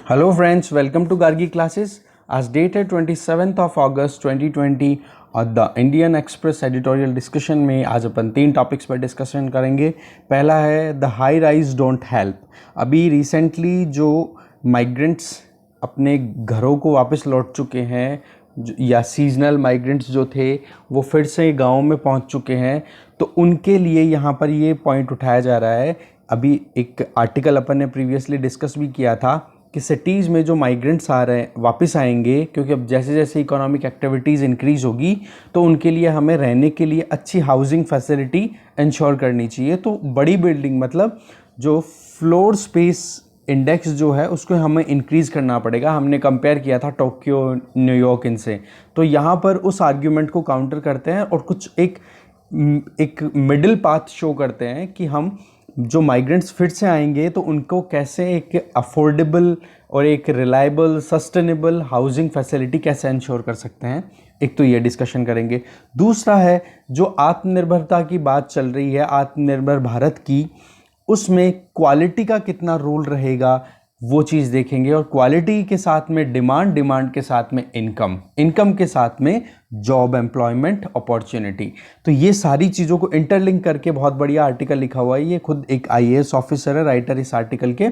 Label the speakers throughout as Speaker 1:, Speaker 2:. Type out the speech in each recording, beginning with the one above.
Speaker 1: Hello friends, welcome to Gargi classes. As dated 27th of August 2020 और the Indian express editorial discussion में आज अपन 3 topics पर discussion करेंगे। पहला है the high rise don't help. अभी रिसेंटली जो माइग्रेंट्स अपने घरों को वापस लौट चुके हैं या सीजनल माइग्रेंट्स जो थे वो फिर से गाँव में पहुंच चुके हैं, तो उनके लिए यहाँ पर ये पॉइंट उठाया जा रहा है। अभी एक आर्टिकल अपन ने प्रीवियसली डिस्कस भी किया था कि सिटीज़ में जो माइग्रेंट्स आ रहे हैं वापस आएंगे, क्योंकि अब जैसे जैसे इकोनॉमिक एक्टिविटीज़ इंक्रीज़ होगी तो उनके लिए हमें रहने के लिए अच्छी हाउसिंग फैसिलिटी इंश्योर करनी चाहिए। तो बड़ी बिल्डिंग मतलब जो फ्लोर स्पेस इंडेक्स जो है उसको हमें इंक्रीज़ करना पड़ेगा। हमने कंपेयर किया था टोक्यो, न्यूयॉर्क इनसे, तो यहाँ पर उस आर्ग्यूमेंट को काउंटर करते हैं और कुछ एक मिडिल पाथ शो करते हैं कि हम जो माइग्रेंट्स फिर से आएंगे तो उनको कैसे एक अफोर्डेबल और एक रिलायबल सस्टेनेबल हाउसिंग फैसिलिटी कैसे इंश्योर कर सकते हैं। एक तो ये डिस्कशन करेंगे। दूसरा है जो आत्मनिर्भरता की बात चल रही है, आत्मनिर्भर भारत की, उसमें क्वालिटी का कितना रोल रहेगा वो चीज़ देखेंगे। और क्वालिटी के साथ में डिमांड, डिमांड के साथ में इनकम, इनकम के साथ में जॉब, एम्प्लॉयमेंट, अपॉर्चुनिटी। तो ये सारी चीज़ों को इंटरलिंक करके बहुत बढ़िया आर्टिकल लिखा हुआ है। ये खुद एक आईएएस ऑफिसर है राइटर इस आर्टिकल के।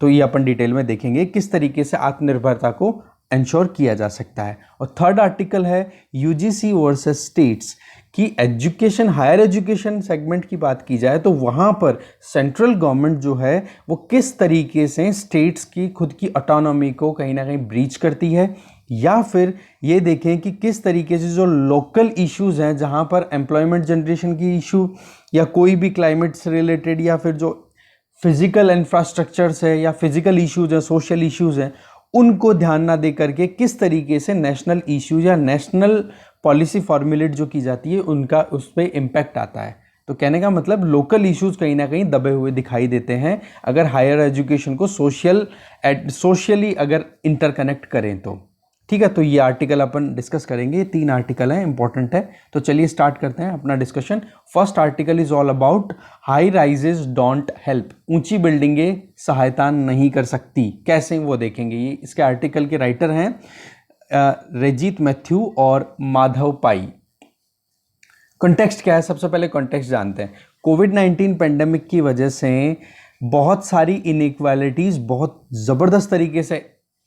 Speaker 1: तो ये अपन डिटेल में देखेंगे किस तरीके से आत्मनिर्भरता को इंश्योर किया जा सकता है। और थर्ड आर्टिकल है यूजीसी वर्सेस स्टेट्स कि एजुकेशन, हायर एजुकेशन सेगमेंट की बात की जाए तो वहाँ पर सेंट्रल गवर्नमेंट जो है वो किस तरीके से स्टेट्स की खुद की ऑटोनॉमी को कहीं ना कहीं ब्रीच करती है, या फिर ये देखें कि किस तरीके से जो लोकल इश्यूज़ हैं जहाँ पर एम्प्लॉयमेंट जनरेशन की इशू या कोई भी क्लाइमेट से रिलेटेड या फिर जो फिजिकल इंफ्रास्ट्रक्चर्स है या फिजिकल इश्यूज़ हैं, सोशल इश्यूज़ हैं, उनको ध्यान ना दे करके किस तरीके से नेशनल इश्यूज या नेशनल पॉलिसी फॉर्मुलेट जो की जाती है उनका उस पर इम्पैक्ट आता है। तो कहने का मतलब लोकल इश्यूज कहीं ना कहीं दबे हुए दिखाई देते हैं अगर हायर एजुकेशन को सोशली अगर इंटरकनेक्ट करें तो। ठीक है, तो ये आर्टिकल अपन डिस्कस करेंगे। ये 3 आर्टिकल हैं, इंपॉर्टेंट है। तो चलिए स्टार्ट करते हैं अपना discussion. First article is all about high rises don't help. ऊंची बिल्डिंगें सहायता नहीं कर सकती, कैसे वो देखेंगे। ये इसके आर्टिकल के राइटर हैं रजित मैथ्यू और माधव पाई। कॉन्टेक्स्ट क्या है, सबसे पहले कॉन्टेक्स्ट जानते हैं। कोविड-19 पेंडेमिक की वजह से बहुत सारी इनइक्वालिटीज़ बहुत ज़बरदस्त तरीके से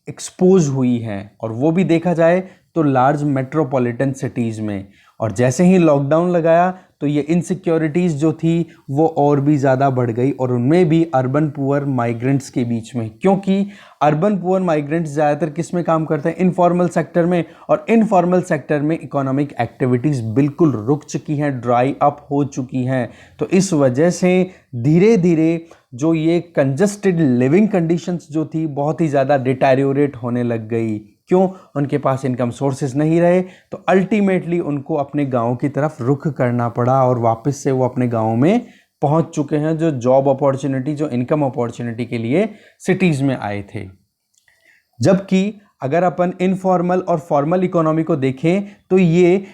Speaker 1: एक्सपोज हुई हैं, और वो भी देखा जाए तो लार्ज मेट्रोपॉलिटन सिटीज़ में। और जैसे ही लॉकडाउन लगाया तो ये इनसिक्योरिटीज़ जो थी वो और भी ज़्यादा बढ़ गई, और उनमें भी अर्बन पुअर माइग्रेंट्स के बीच में, क्योंकि अर्बन पुअर माइग्रेंट्स ज़्यादातर किस में काम करते हैं, इनफॉर्मल सेक्टर में। और इनफॉर्मल सेक्टर में इकोनॉमिक एक्टिविटीज़ बिल्कुल रुक चुकी हैं, ड्राई अप हो चुकी हैं। तो इस वजह से धीरे धीरे जो ये कंजस्टेड लिविंग कंडीशंस जो थी बहुत ही ज़्यादा डिटेरियोरेट होने लग गई। क्यों? उनके पास इनकम सोर्सेज नहीं रहे, तो अल्टीमेटली उनको अपने गांव की तरफ रुख करना पड़ा, और वापस से वो अपने गांव में पहुंच चुके हैं जो जॉब अपॉर्चुनिटी, जो इनकम अपॉर्चुनिटी के लिए सिटीज़ में आए थे। जबकि अगर अपन इनफॉर्मल और फॉर्मल इकोनॉमी को देखें तो ये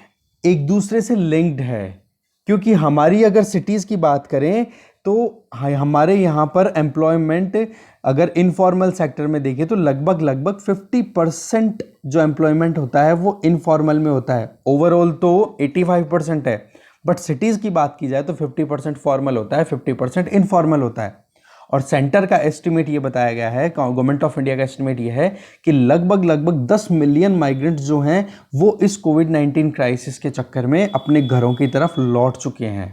Speaker 1: एक दूसरे से लिंक्ड है, क्योंकि हमारी अगर सिटीज़ की बात करें तो हमारे यहाँ पर एम्प्लॉयमेंट अगर इनफॉर्मल सेक्टर में देखें तो लगभग 50% जो एम्प्लॉयमेंट होता है वो इनफॉर्मल में होता है। ओवरऑल तो 85% है, बट सिटीज़ की बात की जाए तो 50% फॉर्मल होता है, 50% इनफॉर्मल होता है। और सेंटर का एस्टिमेट ये बताया गया है, गवर्नमेंट ऑफ इंडिया का एस्टिमेट ये है कि लगभग 10 मिलियन माइग्रेंट्स जो हैं वो इस कोविड-19 क्राइसिस के चक्कर में अपने घरों की तरफ लौट चुके हैं।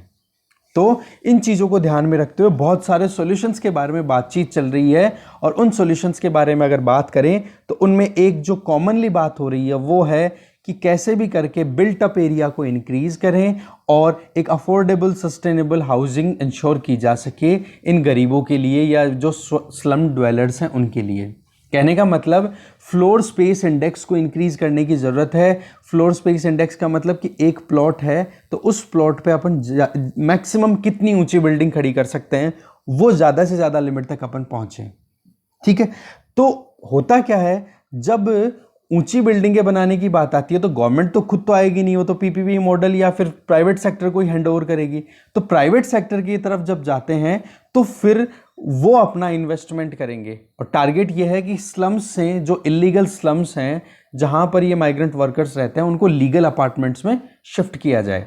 Speaker 1: तो इन चीज़ों को ध्यान में रखते हुए बहुत सारे सॉल्यूशंस के बारे में बातचीत चल रही है, और उन सॉल्यूशंस के बारे में अगर बात करें तो उनमें एक जो कॉमनली बात हो रही है वो है कि कैसे भी करके बिल्ट अप एरिया को इंक्रीज करें और एक अफोर्डेबल सस्टेनेबल हाउसिंग इंश्योर की जा सके इन गरीबों के लिए या जो स्लम ड्वेलर्स हैं उनके लिए। कहने का मतलब फ्लोर स्पेस इंडेक्स को इंक्रीज करने की ज़रूरत है। फ्लोर स्पेस इंडेक्स का मतलब कि एक प्लॉट है तो उस प्लॉट पे अपन मैक्सिमम कितनी ऊंची बिल्डिंग खड़ी कर सकते हैं, वो ज़्यादा से ज़्यादा लिमिट तक अपन पहुँचें। ठीक है, तो होता क्या है, जब ऊंची बिल्डिंगें बनाने की बात आती है तो गवर्नमेंट तो खुद तो आएगी नहीं, वो तो पीपीपी मॉडल या फिर प्राइवेट सेक्टर को ही हैंड ओवर करेगी। तो प्राइवेट सेक्टर की तरफ जब जाते हैं तो फिर वो अपना इन्वेस्टमेंट करेंगे। और टारगेट ये है कि स्लम्स से, जो इलीगल स्लम्स हैं जहां पर ये माइग्रेंट वर्कर्स रहते हैं, उनको लीगल अपार्टमेंट्स में शिफ्ट किया जाए।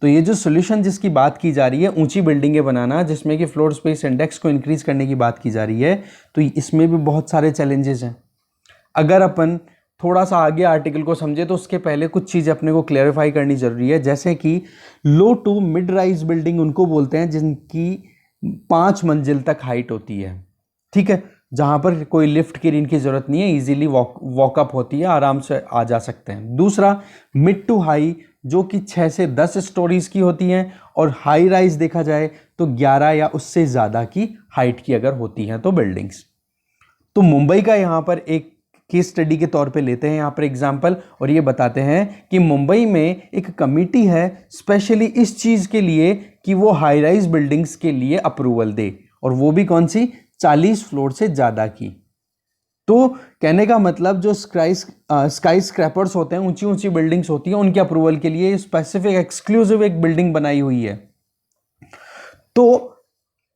Speaker 1: तो ये जो सोल्यूशन जिसकी बात की जा रही है, ऊंची बिल्डिंगें बनाना जिसमें कि फ्लोर स्पेस इंडेक्स को इंक्रीज करने की बात की जा रही है, तो इसमें भी बहुत सारे चैलेंजेस हैं। अगर अपन थोड़ा सा आगे आर्टिकल को समझे तो उसके पहले कुछ चीज़ें अपने को क्लेरिफाई करनी जरूरी है, जैसे कि लो टू मिड राइज बिल्डिंग उनको बोलते हैं जिनकी 5 मंजिल तक हाइट होती है, ठीक है, जहां पर कोई लिफ्ट की इनकी जरूरत नहीं है, इजीली वॉकअप होती है, आराम से आ जा सकते हैं। दूसरा मिड टू हाई, जो कि 6 से 10 स्टोरीज की होती हैं, और हाई राइज देखा जाए तो 11 या उससे ज़्यादा की हाइट की अगर होती हैं तो बिल्डिंग्स। तो मुंबई का यहाँ पर एक केस स्टडी के तौर पे लेते हैं यहाँ पर एग्जाम्पल, और ये बताते हैं कि मुंबई में एक कमिटी है स्पेशली इस चीज़ के लिए कि वो हाई राइज बिल्डिंग्स के लिए अप्रूवल दे, और वो भी कौन सी, 40 फ्लोर से ज़्यादा की। तो कहने का मतलब जो स्काई स्क्रैपर्स होते हैं, ऊंची ऊंची बिल्डिंग्स होती हैं, उनके अप्रूवल के लिए स्पेसिफिक एक्सक्लूसिव एक बिल्डिंग बनाई हुई है। तो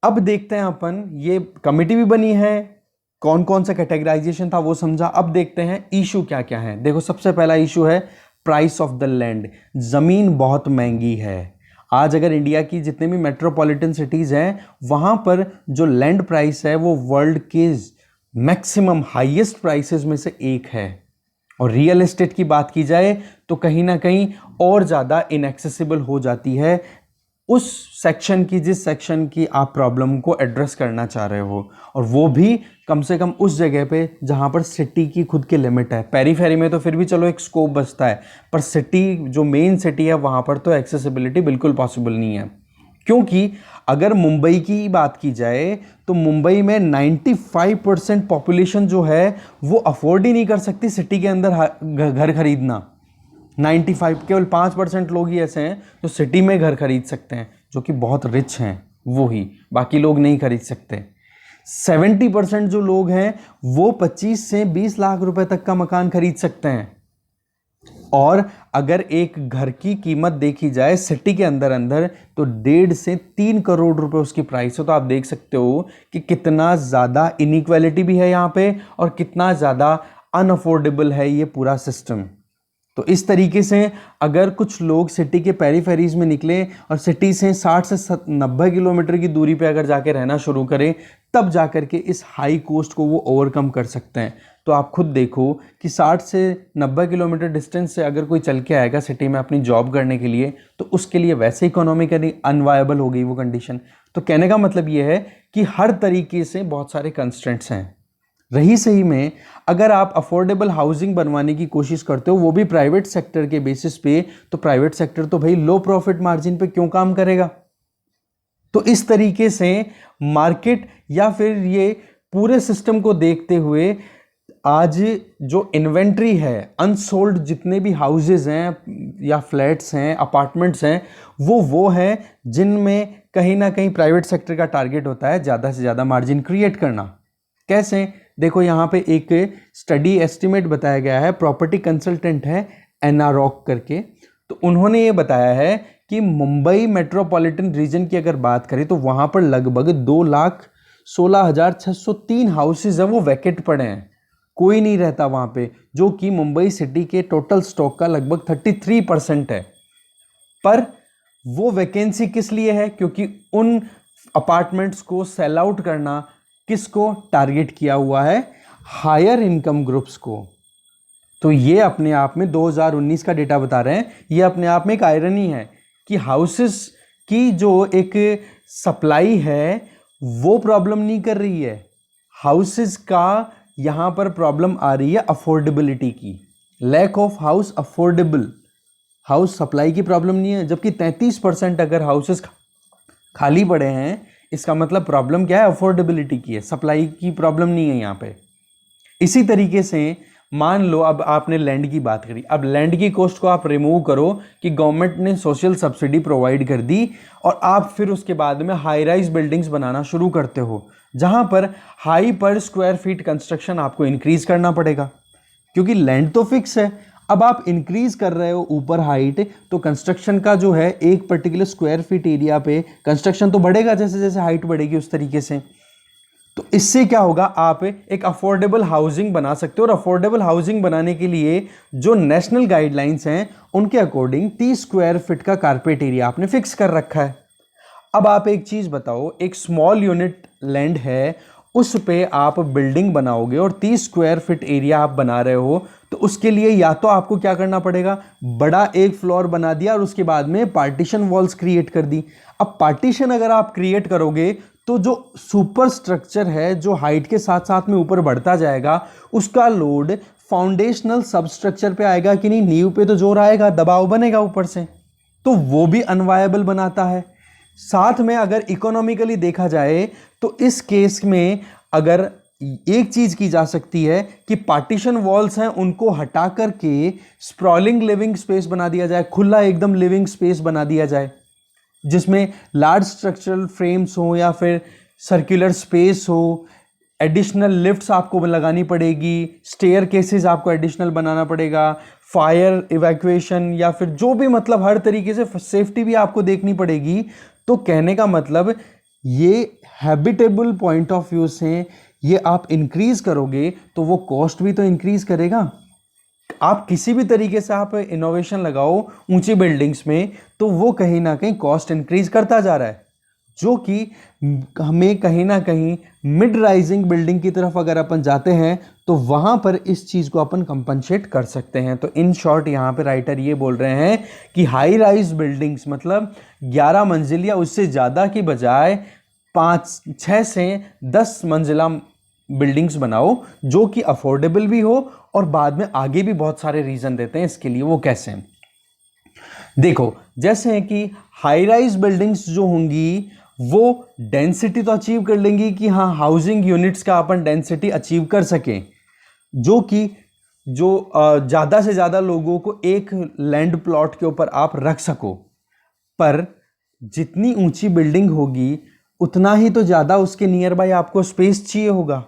Speaker 1: अब देखते हैं अपन, ये कमिटी भी बनी है, कौन कौन सा कैटेगराइजेशन था वो समझा। अब देखते हैं इशू क्या क्या है। देखो, सबसे पहला इशू है प्राइस ऑफ द लैंड। जमीन बहुत महंगी है। आज अगर इंडिया की जितने भी मेट्रोपॉलिटन सिटीज हैं, वहां पर जो लैंड प्राइस है वो वर्ल्ड के मैक्सिमम हाईएस्ट प्राइसेस में से एक है। और रियल एस्टेट की बात की जाए तो कहीं ना कहीं और ज़्यादा इनएक्सेसिबल हो जाती है उस सेक्शन की, जिस सेक्शन की आप प्रॉब्लम को एड्रेस करना चाह रहे हो, और वो भी कम से कम उस जगह पे जहाँ पर सिटी की खुद की लिमिट है। पेरीफेरी में तो फिर भी चलो एक स्कोप बचता है, पर सिटी, जो मेन सिटी है, वहाँ पर तो एक्सेसिबिलिटी बिल्कुल पॉसिबल नहीं है। क्योंकि अगर मुंबई की बात की जाए तो मुंबई में 95% पॉपुलेशन जो है वो अफोर्ड ही नहीं कर सकती सिटी के अंदर घर खरीदना। 95, केवल 5% लोग ही ऐसे हैं जो सिटी में घर खरीद सकते हैं, जो कि बहुत रिच हैं, वो ही, बाकी लोग नहीं खरीद सकते। 70% जो लोग हैं वो 25 से 20 लाख रुपए तक का मकान खरीद सकते हैं। और अगर एक घर की कीमत देखी जाए सिटी के अंदर अंदर तो 1.5 से 3 करोड़ रुपए उसकी प्राइस है। तो आप देख सकते हो कि कितना ज़्यादा इनइक्वालिटी भी है यहाँ पे, और कितना ज़्यादा अनअफोर्डेबल है ये पूरा सिस्टम। तो इस तरीके से अगर कुछ लोग सिटी के पेरीफेरीज में निकले और सिटी से 60 से 90 किलोमीटर की दूरी पे अगर जाके रहना शुरू करें, तब जाकर के इस हाई कॉस्ट को वो ओवरकम कर सकते हैं। तो आप खुद देखो कि 60 से 90 किलोमीटर डिस्टेंस से अगर कोई चल के आएगा सिटी में अपनी जॉब करने के लिए, तो उसके लिए वैसे इकोनॉमिकली अनवायबल हो गई वो कंडीशन। तो कहने का मतलब ये है कि हर तरीके से बहुत सारे कंस्ट्रेंट्स हैं। रही सही में अगर आप अफोर्डेबल हाउसिंग बनवाने की कोशिश करते हो, वो भी प्राइवेट सेक्टर के बेसिस पे, तो प्राइवेट सेक्टर तो भाई लो प्रॉफिट मार्जिन पे क्यों काम करेगा। तो इस तरीके से मार्केट या फिर ये पूरे सिस्टम को देखते हुए आज जो इन्वेंट्री है, अनसोल्ड जितने भी हाउसेज हैं या फ्लैट्स हैं, अपार्टमेंट्स हैं, वो हैं जिनमें कहीं ना कहीं प्राइवेट सेक्टर का टारगेट होता है ज़्यादा से ज़्यादा मार्जिन क्रिएट करना। कैसे, देखो यहाँ पे एक स्टडी एस्टिमेट बताया गया है, प्रॉपर्टी कंसल्टेंट है एनारॉक करके। तो उन्होंने ये बताया है कि मुंबई मेट्रोपॉलिटन रीजन की अगर बात करें तो वहाँ पर लगभग 2,16,603 हाउसेज हैं वो वैकेंट पड़े हैं, कोई नहीं रहता वहाँ पे, जो कि मुंबई सिटी के टोटल स्टॉक का लगभग 33% है। पर वो वैकेंसी किस लिए है, क्योंकि उन अपार्टमेंट्स को सेल आउट करना किसको टारगेट किया हुआ है, हायर इनकम ग्रुप्स को। तो ये अपने आप में 2019 का डेटा बता रहे हैं, ये अपने आप में एक आयरनी है कि हाउसेस की जो एक सप्लाई है वो प्रॉब्लम नहीं कर रही है, हाउसेस का यहां पर प्रॉब्लम आ रही है अफोर्डेबिलिटी की, lack of house affordable, house supply की प्रॉब्लम नहीं है। जबकि 33% अगर हाउसेस खाली पड़े हैं, इसका मतलब प्रॉब्लम क्या है, अफोर्डेबिलिटी की है, सप्लाई की प्रॉब्लम नहीं है यहाँ पे। इसी तरीके से मान लो अब आपने लैंड की बात करी, अब लैंड की कॉस्ट को आप रिमूव करो कि गवर्नमेंट ने सोशल सब्सिडी प्रोवाइड कर दी, और आप फिर उसके बाद में हाई राइज बिल्डिंग्स बनाना शुरू करते हो, जहां पर हाई पर स्क्वायर फीट कंस्ट्रक्शन आपको इंक्रीज करना पड़ेगा, क्योंकि लैंड तो फिक्स है। अब आप इंक्रीज कर रहे हो ऊपर हाइट, तो कंस्ट्रक्शन का जो है एक पर्टिकुलर स्क्वायर फीट एरिया पे कंस्ट्रक्शन तो बढ़ेगा, जैसे जैसे हाइट बढ़ेगी उस तरीके से। तो इससे क्या होगा, आप एक अफोर्डेबल हाउसिंग बना सकते हो। और अफोर्डेबल हाउसिंग बनाने के लिए जो नेशनल गाइडलाइंस हैं उनके अकॉर्डिंग 30 स्क्वायर फीट का कारपेट एरिया आपने फिक्स कर रखा है। अब आप एक चीज बताओ, एक स्मॉल यूनिट लैंड है, उस पे आप बिल्डिंग बनाओगे और 30 स्क्वायर फीट एरिया आप बना रहे हो, तो उसके लिए या तो आपको क्या करना पड़ेगा, बड़ा एक फ्लोर बना दिया और उसके बाद में पार्टीशन वॉल्स क्रिएट कर दी। अब पार्टीशन अगर आप क्रिएट करोगे तो जो सुपर स्ट्रक्चर है जो हाइट के साथ साथ में ऊपर बढ़ता जाएगा, उसका लोड फाउंडेशनल सबस्ट्रक्चर पे आएगा कि नहीं, नींव पे तो जोर आएगा, दबाव बनेगा ऊपर से, तो वो भी अनवायबल बनाता है। साथ में अगर इकोनॉमिकली देखा जाए तो इस केस में अगर एक चीज की जा सकती है कि पार्टीशन वॉल्स हैं उनको हटा करके स्प्रॉलिंग लिविंग स्पेस बना दिया जाए, खुला एकदम लिविंग स्पेस बना दिया जाए, जिसमें लार्ज स्ट्रक्चरल फ्रेम्स हो या फिर सर्कुलर स्पेस हो, एडिशनल लिफ्ट्स आपको लगानी पड़ेगी, स्टेयर केसेस आपको एडिशनल बनाना पड़ेगा, फायर इवैक्यूएशन या फिर जो भी मतलब हर तरीके से सेफ्टी भी आपको देखनी पड़ेगी। तो कहने का मतलब ये हैबिटेबल पॉइंट ऑफ व्यू से ये आप इंक्रीज करोगे तो वो कॉस्ट भी तो इंक्रीज करेगा। आप किसी भी तरीके से आप इनोवेशन लगाओ ऊंची बिल्डिंग्स में तो वो कहीं ना कहीं कॉस्ट इंक्रीज करता जा रहा है, जो कि हमें कहीं ना कहीं मिड राइजिंग बिल्डिंग की तरफ अगर अपन जाते हैं तो वहां पर इस चीज को अपन कंपनसेट कर सकते हैं। तो इन शॉर्ट यहां पे राइटर ये बोल रहे हैं कि हाई राइज बिल्डिंग्स मतलब 11 मंजिल या उससे ज्यादा की बजाय 6 से 10 मंजिला बिल्डिंग्स बनाओ जो कि अफोर्डेबल भी हो, और बाद में आगे भी बहुत सारे रीजन देते हैं इसके लिए। वो कैसे हैं देखो, जैसे है कि हाई राइज बिल्डिंग्स जो होंगी वो डेंसिटी तो अचीव कर लेंगी कि हाँ हाउसिंग यूनिट्स का अपन डेंसिटी अचीव कर सकें, जो कि जो ज्यादा से ज्यादा लोगों को एक लैंड प्लॉट के ऊपर आप रख सको। पर जितनी ऊंची बिल्डिंग होगी उतना ही तो ज्यादा उसके नियर बाय आपको स्पेस चाहिए होगा।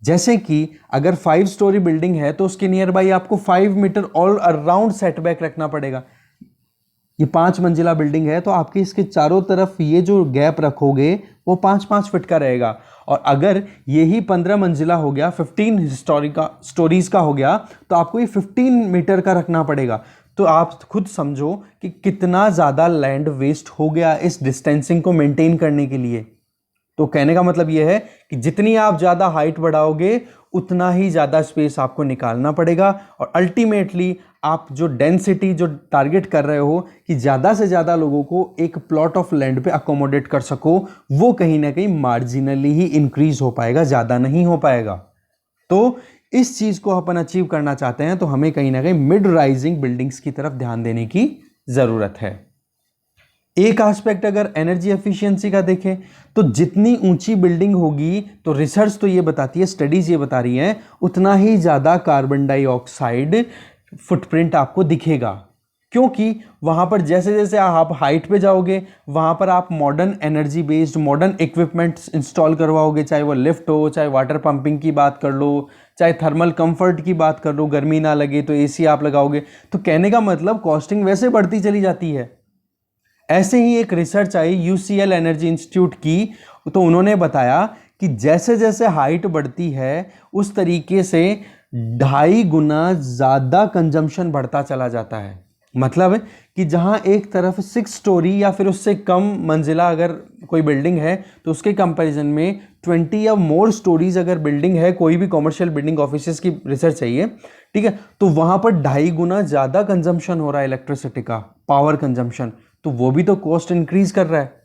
Speaker 1: जैसे कि अगर 5 स्टोरी बिल्डिंग है तो उसके नियर बाय आपको 5 मीटर ऑल अराउंड सेटबैक रखना पड़ेगा। ये 5 मंजिला बिल्डिंग है तो आपके इसके चारों तरफ ये जो गैप रखोगे वो 5-5 फीट का रहेगा। और अगर यही 15 मंजिला हो गया, 15 स्टोरीज का हो गया, तो आपको ये 15 मीटर का रखना पड़ेगा। तो आप खुद समझो कि कितना ज्यादा लैंड वेस्ट हो गया इस डिस्टेंसिंग को मेंटेन करने के लिए। तो कहने का मतलब यह है कि जितनी आप ज्यादा हाइट बढ़ाओगे उतना ही ज्यादा स्पेस आपको निकालना पड़ेगा, और अल्टीमेटली आप जो डेंसिटी जो टारगेट कर रहे हो कि ज्यादा से ज्यादा लोगों को एक प्लॉट ऑफ लैंड पे अकोमोडेट कर सको, वो कहीं ना कहीं मार्जिनली ही इंक्रीज हो पाएगा, ज्यादा नहीं हो पाएगा। तो इस चीज को अपन अचीव करना चाहते हैं तो हमें कहीं ना कहीं मिड राइजिंग बिल्डिंग्स की तरफ ध्यान देने की जरूरत है। एक एस्पेक्ट अगर एनर्जी एफिशिएंसी का देखें तो जितनी ऊंची बिल्डिंग होगी तो रिसर्च तो ये बताती है, स्टडीज ये बता रही हैं, उतना ही ज्यादा कार्बन डाइऑक्साइड फुटप्रिंट आपको दिखेगा। क्योंकि वहां पर जैसे जैसे आप हाइट पे जाओगे वहां पर आप modern energy based modern equipments install करवाओगे, चाहे वो लिफ्ट हो, चाहे वाटर पंपिंग की बात कर लो, चाहे थर्मल कंफर्ट की बात कर लो, गर्मी ना लगे तो एसी आप लगाओगे। तो कहने का मतलब कॉस्टिंग वैसे बढ़ती चली जाती है। ऐसे ही एक रिसर्च आई यूसीएल एनर्जी इंस्टीट्यूट की, तो उन्होंने बताया कि जैसे जैसे हाइट बढ़ती है उस तरीके से 2.5 गुना ज्यादा कंजम्पशन बढ़ता चला जाता है। मतलब कि जहां एक तरफ 6 स्टोरी या फिर उससे कम मंजिला अगर कोई बिल्डिंग है तो उसके कंपैरिजन में 20 या मोर स्टोरीज अगर बिल्डिंग है, कोई भी कॉमर्शियल बिल्डिंग, ऑफिसेस की रिसर्च चाहिए, ठीक है, तो वहां पर 2.5 गुना ज्यादा कंजम्पशन हो रहा है इलेक्ट्रिसिटी का, पावर कंजम्पशन। तो वो भी तो कॉस्ट इंक्रीज कर रहा है,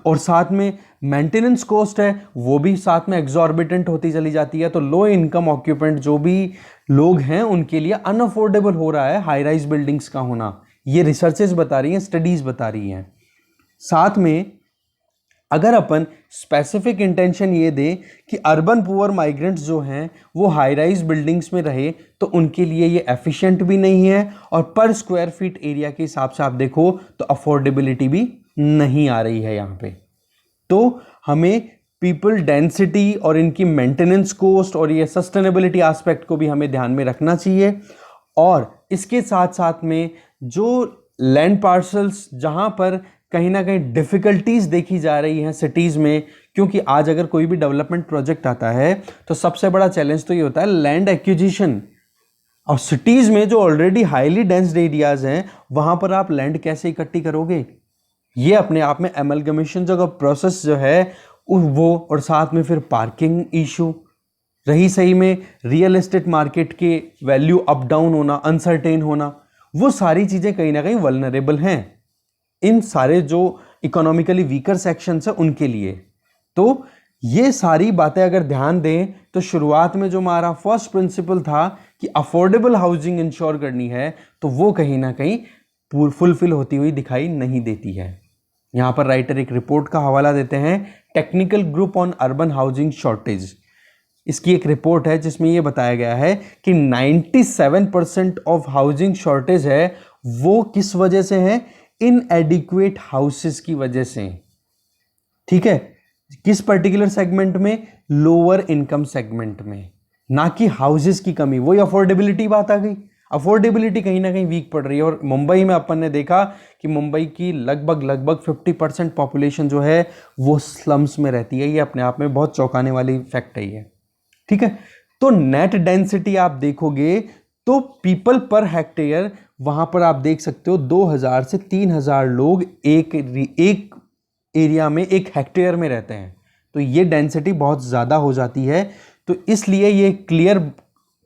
Speaker 1: और साथ में मेंटेनेंस कॉस्ट है वो भी साथ में एग्जॉर्बिटेंट होती चली जाती है। तो लो इनकम ऑक्यूपेंट जो भी लोग हैं उनके लिए अनअफोर्डेबल हो रहा है हाई राइज बिल्डिंग्स का होना। ये रिसर्चेस बता रही हैं, स्टडीज बता रही हैं। साथ में अगर अपन स्पेसिफिक इंटेंशन ये दें कि अर्बन पुअर माइग्रेंट्स जो हैं वो हाई राइज बिल्डिंग्स में रहे तो उनके लिए ये एफिशिएंट भी नहीं है, और पर स्क्वायर फीट एरिया के हिसाब से आप देखो तो अफोर्डेबिलिटी भी नहीं आ रही है यहाँ पे। तो हमें पीपल डेंसिटी और इनकी मेंटेनेंस कॉस्ट और ये सस्टेनेबिलिटी एस्पेक्ट को भी हमें ध्यान में रखना चाहिए। और इसके साथ साथ में जो लैंड पार्सल्स जहां पर कहीं ना कहीं डिफिकल्टीज देखी जा रही हैं सिटीज में, क्योंकि आज अगर कोई भी डेवलपमेंट प्रोजेक्ट आता है तो सबसे बड़ा चैलेंज तो ये होता है लैंड एक्विजिशन। और सिटीज में जो ऑलरेडी हाईली डेंस्ड एरियाज हैं वहां पर आप लैंड कैसे इकट्ठी करोगे? ये अपने आप में एमलगमेशन जो प्रोसेस जो है वो, और साथ में फिर पार्किंग इशू, रही सही में रियल एस्टेट मार्केट के वैल्यू अप डाउन होना, अनसर्टेन होना, वो सारी चीजें कहीं ना कहीं वल्नरेबल हैं इन सारे जो इकोनॉमिकली वीकर सेक्शंस है उनके लिए। तो ये सारी बातें अगर ध्यान दें तो शुरुआत में जो हमारा फर्स्ट प्रिंसिपल था कि अफोर्डेबल हाउसिंग इंश्योर करनी है, तो वो कहीं ना कहीं फुलफिल होती हुई दिखाई नहीं देती है। यहां पर राइटर एक रिपोर्ट का हवाला देते हैं, technical group on urban housing shortage. इसकी एक रिपोर्ट है जिसमें यह बताया गया है कि 97% ऑफ हाउसिंग शॉर्टेज है वो किस वजह से है? इनएडिक्वेट हाउसेस की वजह से। ठीक है, किस पर्टिकुलर सेगमेंट में? लोअर इनकम सेगमेंट में, ना कि हाउसेस की कमी। वही अफोर्डेबिलिटी बात आ गई, अफोर्डेबिलिटी कहीं ना कहीं वीक पड़ रही है। और मुंबई में अपन ने देखा कि मुंबई की लगभग 50% पॉपुलेशन जो है वो स्लम्स में रहती है। ये अपने आप में बहुत चौंकाने वाली फैक्ट है ये। ठीक है, तो नेट डेंसिटी आप देखोगे तो पीपल पर हेक्टेयर वहां पर आप देख सकते हो 2000 से 3000 लोग एक एरिया में, एक हेक्टेयर में रहते हैं। तो ये डेंसिटी बहुत ज्यादा हो जाती है। तो इसलिए ये क्लियर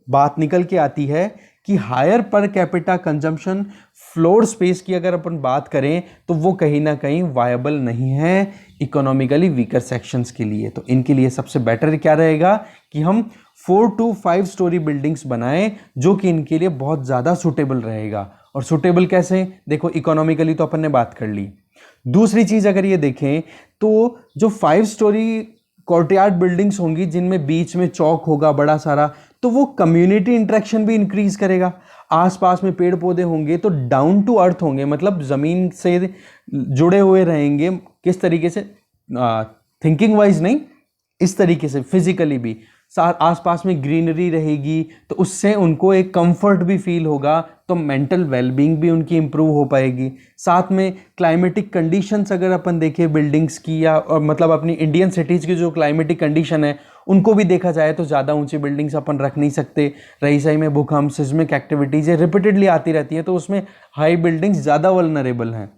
Speaker 1: बात निकल के आती है कि higher per capita consumption floor space की अगर अपन बात करें तो वो कहीं ना कहीं वायबल नहीं है इकोनॉमिकली वीकर सेक्शंस के लिए। तो इनके लिए सबसे बेटर क्या रहेगा कि हम 4 to 5 स्टोरी बिल्डिंग्स बनाएं, जो कि इनके लिए बहुत ज़्यादा सुटेबल रहेगा। और सुटेबल कैसे? देखो, इकोनॉमिकली तो अपन ने बात कर ली। दूसरी चीज़ अगर ये देखें तो जो 5 स्टोरी कोर्टयार्ड बिल्डिंग्स होंगी जिनमें बीच में चौक होगा बड़ा सारा, तो वो कम्युनिटी इंटरेक्शन भी इंक्रीज करेगा। आसपास में पेड़ पौधे होंगे तो डाउन टू अर्थ होंगे, मतलब जमीन से जुड़े हुए रहेंगे। किस तरीके से? थिंकिंग वाइज नहीं, इस तरीके से फिजिकली भी आसपास में ग्रीनरी रहेगी तो उससे उनको एक कंफर्ट भी फील होगा, तो मेंटल वेलबींग भी उनकी इंप्रूव हो पाएगी। साथ में क्लाइमेटिक कंडीशंस अगर अपन देखें बिल्डिंग्स की, या मतलब अपनी इंडियन सिटीज़ की जो क्लाइमेटिक कंडीशन है उनको भी देखा जाए तो ज़्यादा ऊंची बिल्डिंग्स अपन रख नहीं सकते। रही सही में भूकंप, सिस्मिक एक्टिविटीज़ रिपीटेडली आती रहती है, तो उसमें हाई बिल्डिंग्स ज़्यादा वल्नरेबल हैं।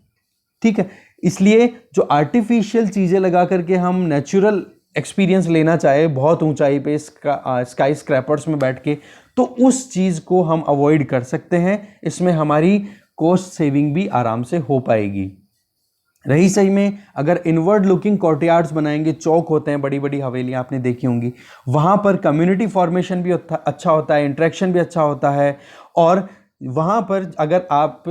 Speaker 1: ठीक है, इसलिए जो आर्टिफिशियल चीज़ें लगा करके हम नेचुरल एक्सपीरियंस लेना चाहे बहुत ऊंचाई पे स्काई स्क्रैपर्स में बैठ के, तो उस चीज़ को हम अवॉइड कर सकते हैं। इसमें हमारी कॉस्ट सेविंग भी आराम से हो पाएगी। रही सही में अगर इनवर्ड लुकिंग कोर्टयार्ड्स बनाएंगे, चौक होते हैं, बड़ी बड़ी हवेलियां आपने देखी होंगी, वहां पर कम्युनिटी फॉर्मेशन भी अच्छा होता है, इंटरेक्शन भी अच्छा होता है। और वहां पर अगर आप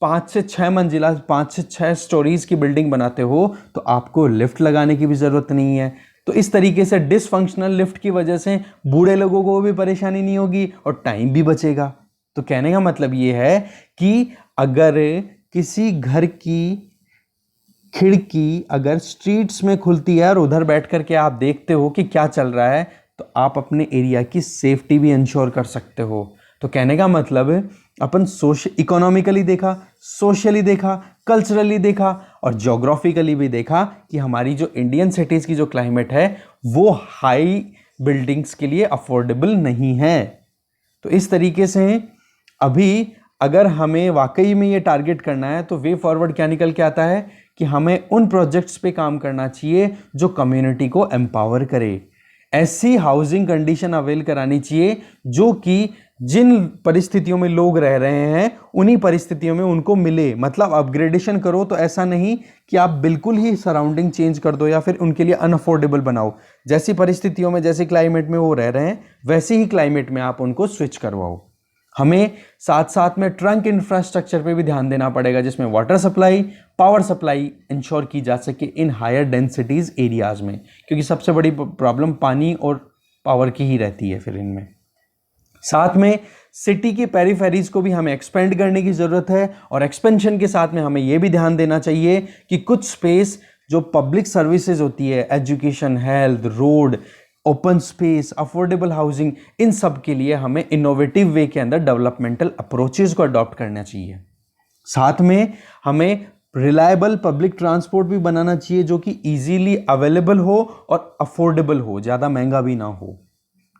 Speaker 1: 5 से 6 मंजिला, 5 से 6 स्टोरीज की बिल्डिंग बनाते हो तो आपको लिफ्ट लगाने की भी जरूरत नहीं है। तो इस तरीके से डिसफंक्शनल लिफ्ट की वजह से बूढ़े लोगों को भी परेशानी नहीं होगी और टाइम भी बचेगा। तो कहने का मतलब ये है कि अगर किसी घर की खिड़की अगर स्ट्रीट्स में खुलती है और उधर बैठ करके आप देखते हो कि क्या चल रहा है, तो आप अपने एरिया की सेफ्टी भी इंश्योर कर सकते हो। तो कहने का मतलब अपन इकोनॉमिकली देखा, सोशली देखा, कल्चरली देखा और ज्योग्राफिकली भी देखा कि हमारी जो इंडियन सिटीज़ की जो क्लाइमेट है वो हाई बिल्डिंग्स के लिए अफोर्डेबल नहीं है। तो इस तरीके से अभी अगर हमें वाकई में ये टारगेट करना है तो वे फॉरवर्ड क्या निकल के आता है कि हमें उन प्रोजेक्ट्स पे काम करना चाहिए जो कम्युनिटी को एम्पावर करे। ऐसी हाउसिंग कंडीशन अवेल करानी चाहिए जो कि जिन परिस्थितियों में लोग रह रहे हैं उन्हीं परिस्थितियों में उनको मिले। मतलब अपग्रेडेशन करो तो ऐसा नहीं कि आप बिल्कुल ही सराउंडिंग चेंज कर दो या फिर उनके लिए अनअफोर्डेबल बनाओ। जैसी परिस्थितियों में, जैसे क्लाइमेट में वो रह रहे हैं वैसे ही क्लाइमेट में आप उनको स्विच करवाओ। हमें साथ साथ में ट्रंक इंफ्रास्ट्रक्चर पे भी ध्यान देना पड़ेगा जिसमें water supply, power supply ensure की जा सके इन हायर डेंसिटीज एरियाज में, क्योंकि सबसे बड़ी प्रॉब्लम पानी और पावर की ही रहती है फिर इनमें। साथ में सिटी की पेरिफेरीज को भी हमें एक्सपेंड करने की जरूरत है और एक्सपेंशन के साथ में हमें यह भी ध्यान देना चाहिए कि कुछ स्पेस जो पब्लिक सर्विसेज होती है, education, health, road, open space, affordable housing, इन सब के लिए हमें इनोवेटिव वे के अंदर डेवलपमेंटल अप्रोचेस को अडॉप्ट करना चाहिए। साथ में हमें रिलायबल पब्लिक ट्रांसपोर्ट भी बनाना चाहिए जो कि इजीली अवेलेबल हो और अफोर्डेबल हो, ज़्यादा महंगा भी ना हो।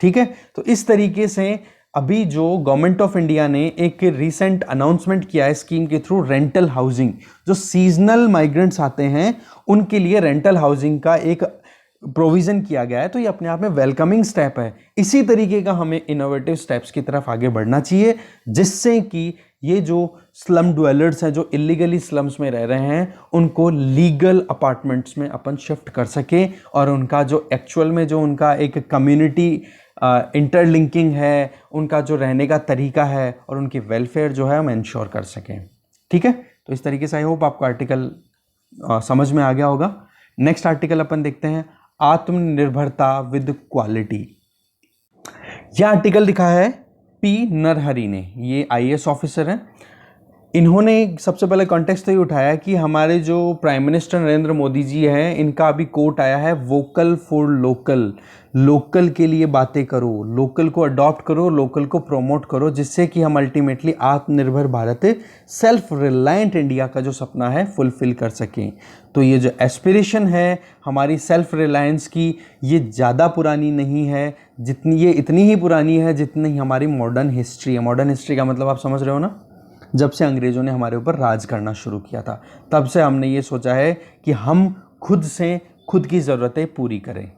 Speaker 1: ठीक है, तो इस तरीके से अभी जो गवर्नमेंट ऑफ इंडिया ने एक रिसेंट अनाउंसमेंट किया है स्कीम के थ्रू, रेंटल हाउसिंग, जो सीजनल माइग्रेंट्स आते हैं उनके लिए रेंटल हाउसिंग का एक प्रोविजन किया गया है। तो ये अपने आप में वेलकमिंग स्टेप है। इसी तरीके का हमें इनोवेटिव स्टेप्स की तरफ आगे बढ़ना चाहिए, जिससे कि ये जो स्लम ड्वेलर्स हैं जो इलीगली स्लम्स में रह रहे हैं उनको लीगल अपार्टमेंट्स में अपन शिफ्ट कर सके और उनका जो एक्चुअल में जो उनका एक कम्युनिटी इंटरलिंकिंग है, उनका जो रहने का तरीका है और उनकी वेलफेयर जो है हम इंश्योर कर सकें। ठीक है, तो इस तरीके से आई होप आपको आर्टिकल समझ में आ गया होगा। नेक्स्ट आर्टिकल अपन देखते हैं, आत्मनिर्भरता विद क्वालिटी। यह आर्टिकल लिखा है पी नरहरि ने, ये आईएएस ऑफिसर हैं। इन्होंने सबसे पहले कॉन्टेक्स्ट तो ये उठाया कि हमारे जो प्राइम मिनिस्टर नरेंद्र मोदी जी हैं, इनका अभी कोट आया है, वोकल फॉर लोकल, लोकल के लिए बातें करो, लोकल को अडॉप्ट करो, लोकल को प्रमोट करो, जिससे कि हम अल्टीमेटली आत्मनिर्भर भारत, सेल्फ रिलायंट इंडिया का जो सपना है फुलफिल कर सकें। तो ये जो एस्पिरेशन है हमारी सेल्फ रिलायंस की, ये ज़्यादा पुरानी नहीं है, जितनी ये इतनी ही पुरानी है जितनी हमारी मॉडर्न हिस्ट्री है। मॉडर्न हिस्ट्री का मतलब आप समझ रहे हो ना, जब से अंग्रेज़ों ने हमारे ऊपर राज करना शुरू किया था तब से हमने ये सोचा है कि हम खुद से खुद की ज़रूरतें पूरी करें।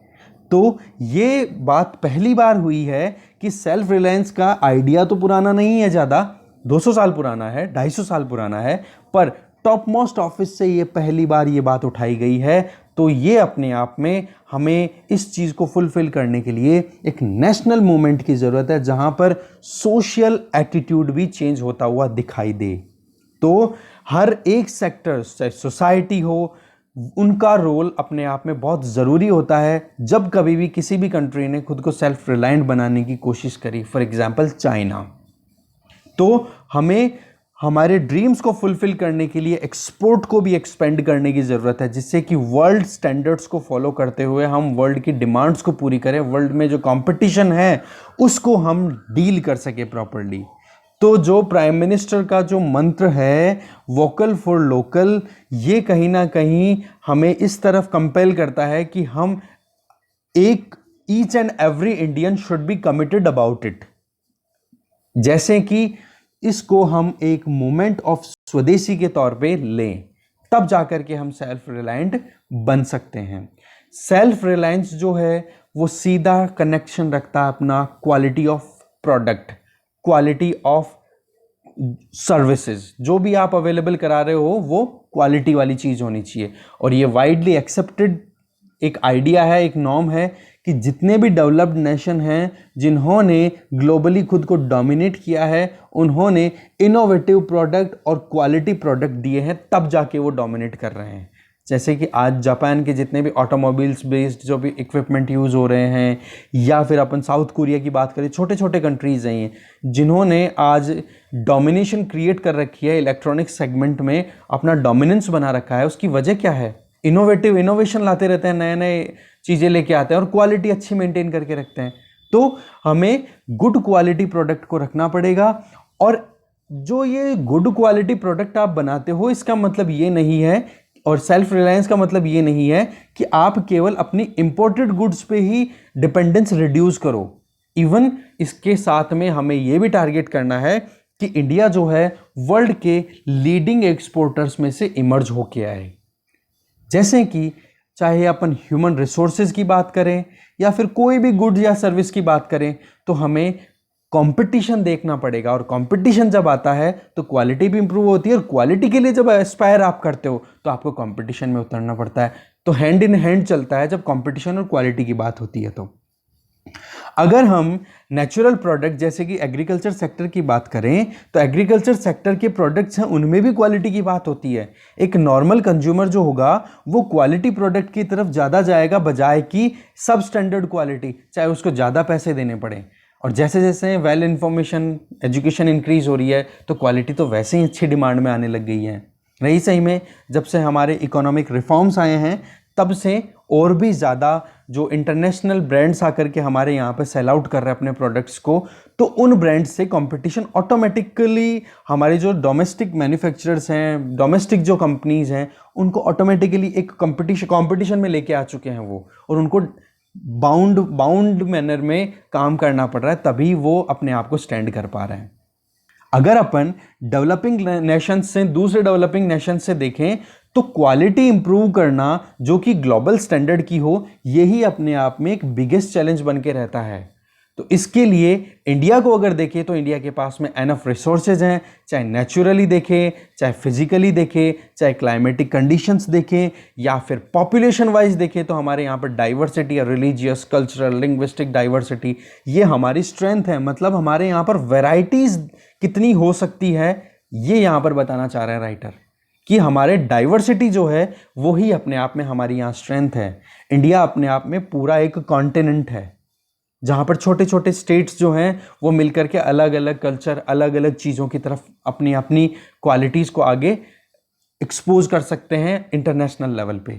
Speaker 1: तो ये बात पहली बार हुई है कि सेल्फ रिलायंस का आइडिया तो पुराना नहीं है, ज़्यादा 200 साल पुराना है, 250 साल पुराना है, पर टॉप मोस्ट ऑफिस से ये पहली बार ये बात उठाई गई है। तो ये अपने आप में हमें इस चीज़ को फुलफिल करने के लिए एक नेशनल मूवमेंट की ज़रूरत है, जहाँ पर सोशल एटीट्यूड भी चेंज होता हुआ दिखाई दे। तो हर एक सेक्टर, चाहे सोसाइटी हो, उनका रोल अपने आप में बहुत ज़रूरी होता है। जब कभी भी किसी भी कंट्री ने खुद को सेल्फ रिलायंट बनाने की कोशिश करी, फॉर एग्जांपल चाइना, तो हमें हमारे ड्रीम्स को फुलफिल करने के लिए एक्सपोर्ट को भी एक्सपेंड करने की ज़रूरत है, जिससे कि वर्ल्ड स्टैंडर्ड्स को फॉलो करते हुए हम वर्ल्ड की डिमांड्स को पूरी करें, वर्ल्ड में जो कंपटीशन है उसको हम डील कर सके प्रॉपरली। तो जो प्राइम मिनिस्टर का जो मंत्र है वोकल फॉर लोकल, ये कहीं ना कहीं हमें इस तरफ कंपेल करता है कि हम each and every Indian should be committed about it. जैसे कि इसको हम एक मूवमेंट ऑफ स्वदेशी के तौर पे लें, तब जाकर के हम सेल्फ रिलायंट बन सकते हैं। सेल्फ रिलायंस जो है वो सीधा कनेक्शन रखता है अपना quality of product, quality of services, जो भी आप अवेलेबल करा रहे हो वो क्वालिटी वाली चीज़ होनी चाहिए। और ये वाइडली एक्सेप्टेड एक आइडिया है, एक नॉर्म है कि जितने भी डेवलप्ड नेशन हैं जिन्होंने ग्लोबली खुद को डोमिनेट किया है, उन्होंने इनोवेटिव प्रोडक्ट और क्वालिटी प्रोडक्ट दिए हैं, तब जाके वो डोमिनेट कर रहे हैं। जैसे कि आज जापान के जितने भी ऑटोमोबाइल्स बेस्ड जो भी इक्विपमेंट यूज़ हो रहे हैं, या फिर अपन साउथ कोरिया की बात करें, छोटे छोटे कंट्रीज़ हैं जिन्होंने आज डोमिनेशन क्रिएट कर रखी है, इलेक्ट्रॉनिक सेगमेंट में अपना डोमिनेंस बना रखा है। उसकी वजह क्या है? इनोवेशन लाते रहते हैं, नए नए चीज़ें लेके आते हैं और क्वालिटी अच्छी मेंटेन करके रखते हैं। तो हमें गुड क्वालिटी प्रोडक्ट को रखना पड़ेगा। और जो ये गुड क्वालिटी प्रोडक्ट आप बनाते हो, इसका मतलब ये नहीं है, और सेल्फ रिलायंस का मतलब ये नहीं है कि आप केवल अपनी इंपोर्टेड गुड्स पे ही डिपेंडेंस रिड्यूस करो। इवन इसके साथ में हमें ये भी टारगेट करना है कि इंडिया जो है वर्ल्ड के लीडिंग एक्सपोर्टर्स में से इमर्ज होके आए। जैसे कि चाहे अपन ह्यूमन रिसोर्सेज की बात करें या फिर कोई भी गुड्स या सर्विस की बात करें, तो हमें कंपटीशन देखना पड़ेगा। और कंपटीशन जब आता है तो क्वालिटी भी इंप्रूव होती है, और क्वालिटी के लिए जब एस्पायर आप करते हो तो आपको कंपटीशन में उतरना पड़ता है। तो हैंड इन हैंड चलता है जब कंपटीशन और क्वालिटी की बात होती है। तो अगर हम नेचुरल प्रोडक्ट जैसे कि एग्रीकल्चर सेक्टर की बात करें, तो एग्रीकल्चर सेक्टर के प्रोडक्ट्स हैं, उनमें भी क्वालिटी की बात होती है। एक नॉर्मल कंज्यूमर जो होगा वो क्वालिटी प्रोडक्ट की तरफ ज़्यादा जाएगा बजाय कि सब स्टैंडर्ड क्वालिटी, चाहे उसको ज़्यादा पैसे देने पड़े। और जैसे जैसे वेल इन्फॉर्मेशन एजुकेशन इंक्रीज हो रही है तो क्वालिटी तो वैसे ही अच्छी डिमांड में आने लग गई है। रही सही में जब से हमारे इकोनॉमिक रिफॉर्म्स आए हैं तब से और भी ज़्यादा जो इंटरनेशनल ब्रांड्स आकर के हमारे यहाँ पे सेल आउट कर रहे हैं अपने प्रोडक्ट्स को, तो उन ब्रांड्स से कंपटीशन ऑटोमेटिकली हमारे जो डोमेस्टिक मैन्युफैक्चरर्स हैं, डोमेस्टिक जो कंपनीज हैं, उनको ऑटोमेटिकली एक कंपटीशन में लेके आ चुके हैं वो, और उनको बाउंड मैनर में काम करना पड़ रहा है, तभी वो अपने आप को स्टैंड कर पा रहे हैं। अगर अपन डेवलपिंग नेशन से दूसरे डेवलपिंग नेशन से देखें तो क्वालिटी इंप्रूव करना जो कि ग्लोबल स्टैंडर्ड की हो, यही अपने आप में एक बिगेस्ट चैलेंज बन के रहता है। तो इसके लिए इंडिया को अगर देखें तो इंडिया के पास में एनफ रिसोर्सेज हैं, चाहे नेचुरली देखें, चाहे फिजिकली देखें, चाहे क्लाइमेटिक कंडीशंस देखें, या फिर पॉपुलेशन वाइज देखें, तो हमारे यहाँ पर diversity, religious, cultural, linguistic diversity, ये हमारी स्ट्रेंथ है। मतलब हमारे यहाँ पर वैरायटीज कितनी हो सकती है, ये यहाँ पर बताना चाह रहे हैं राइटर, कि हमारे डाइवर्सिटी जो है वो ही अपने आप में हमारी यहाँ स्ट्रेंथ है। इंडिया अपने आप में पूरा एक कॉन्टिनेंट है, जहाँ पर छोटे छोटे स्टेट्स जो हैं वो मिलकर के अलग अलग कल्चर, अलग अलग चीज़ों की तरफ अपनी अपनी क्वालिटीज़ को आगे एक्सपोज कर सकते हैं इंटरनेशनल लेवल पे।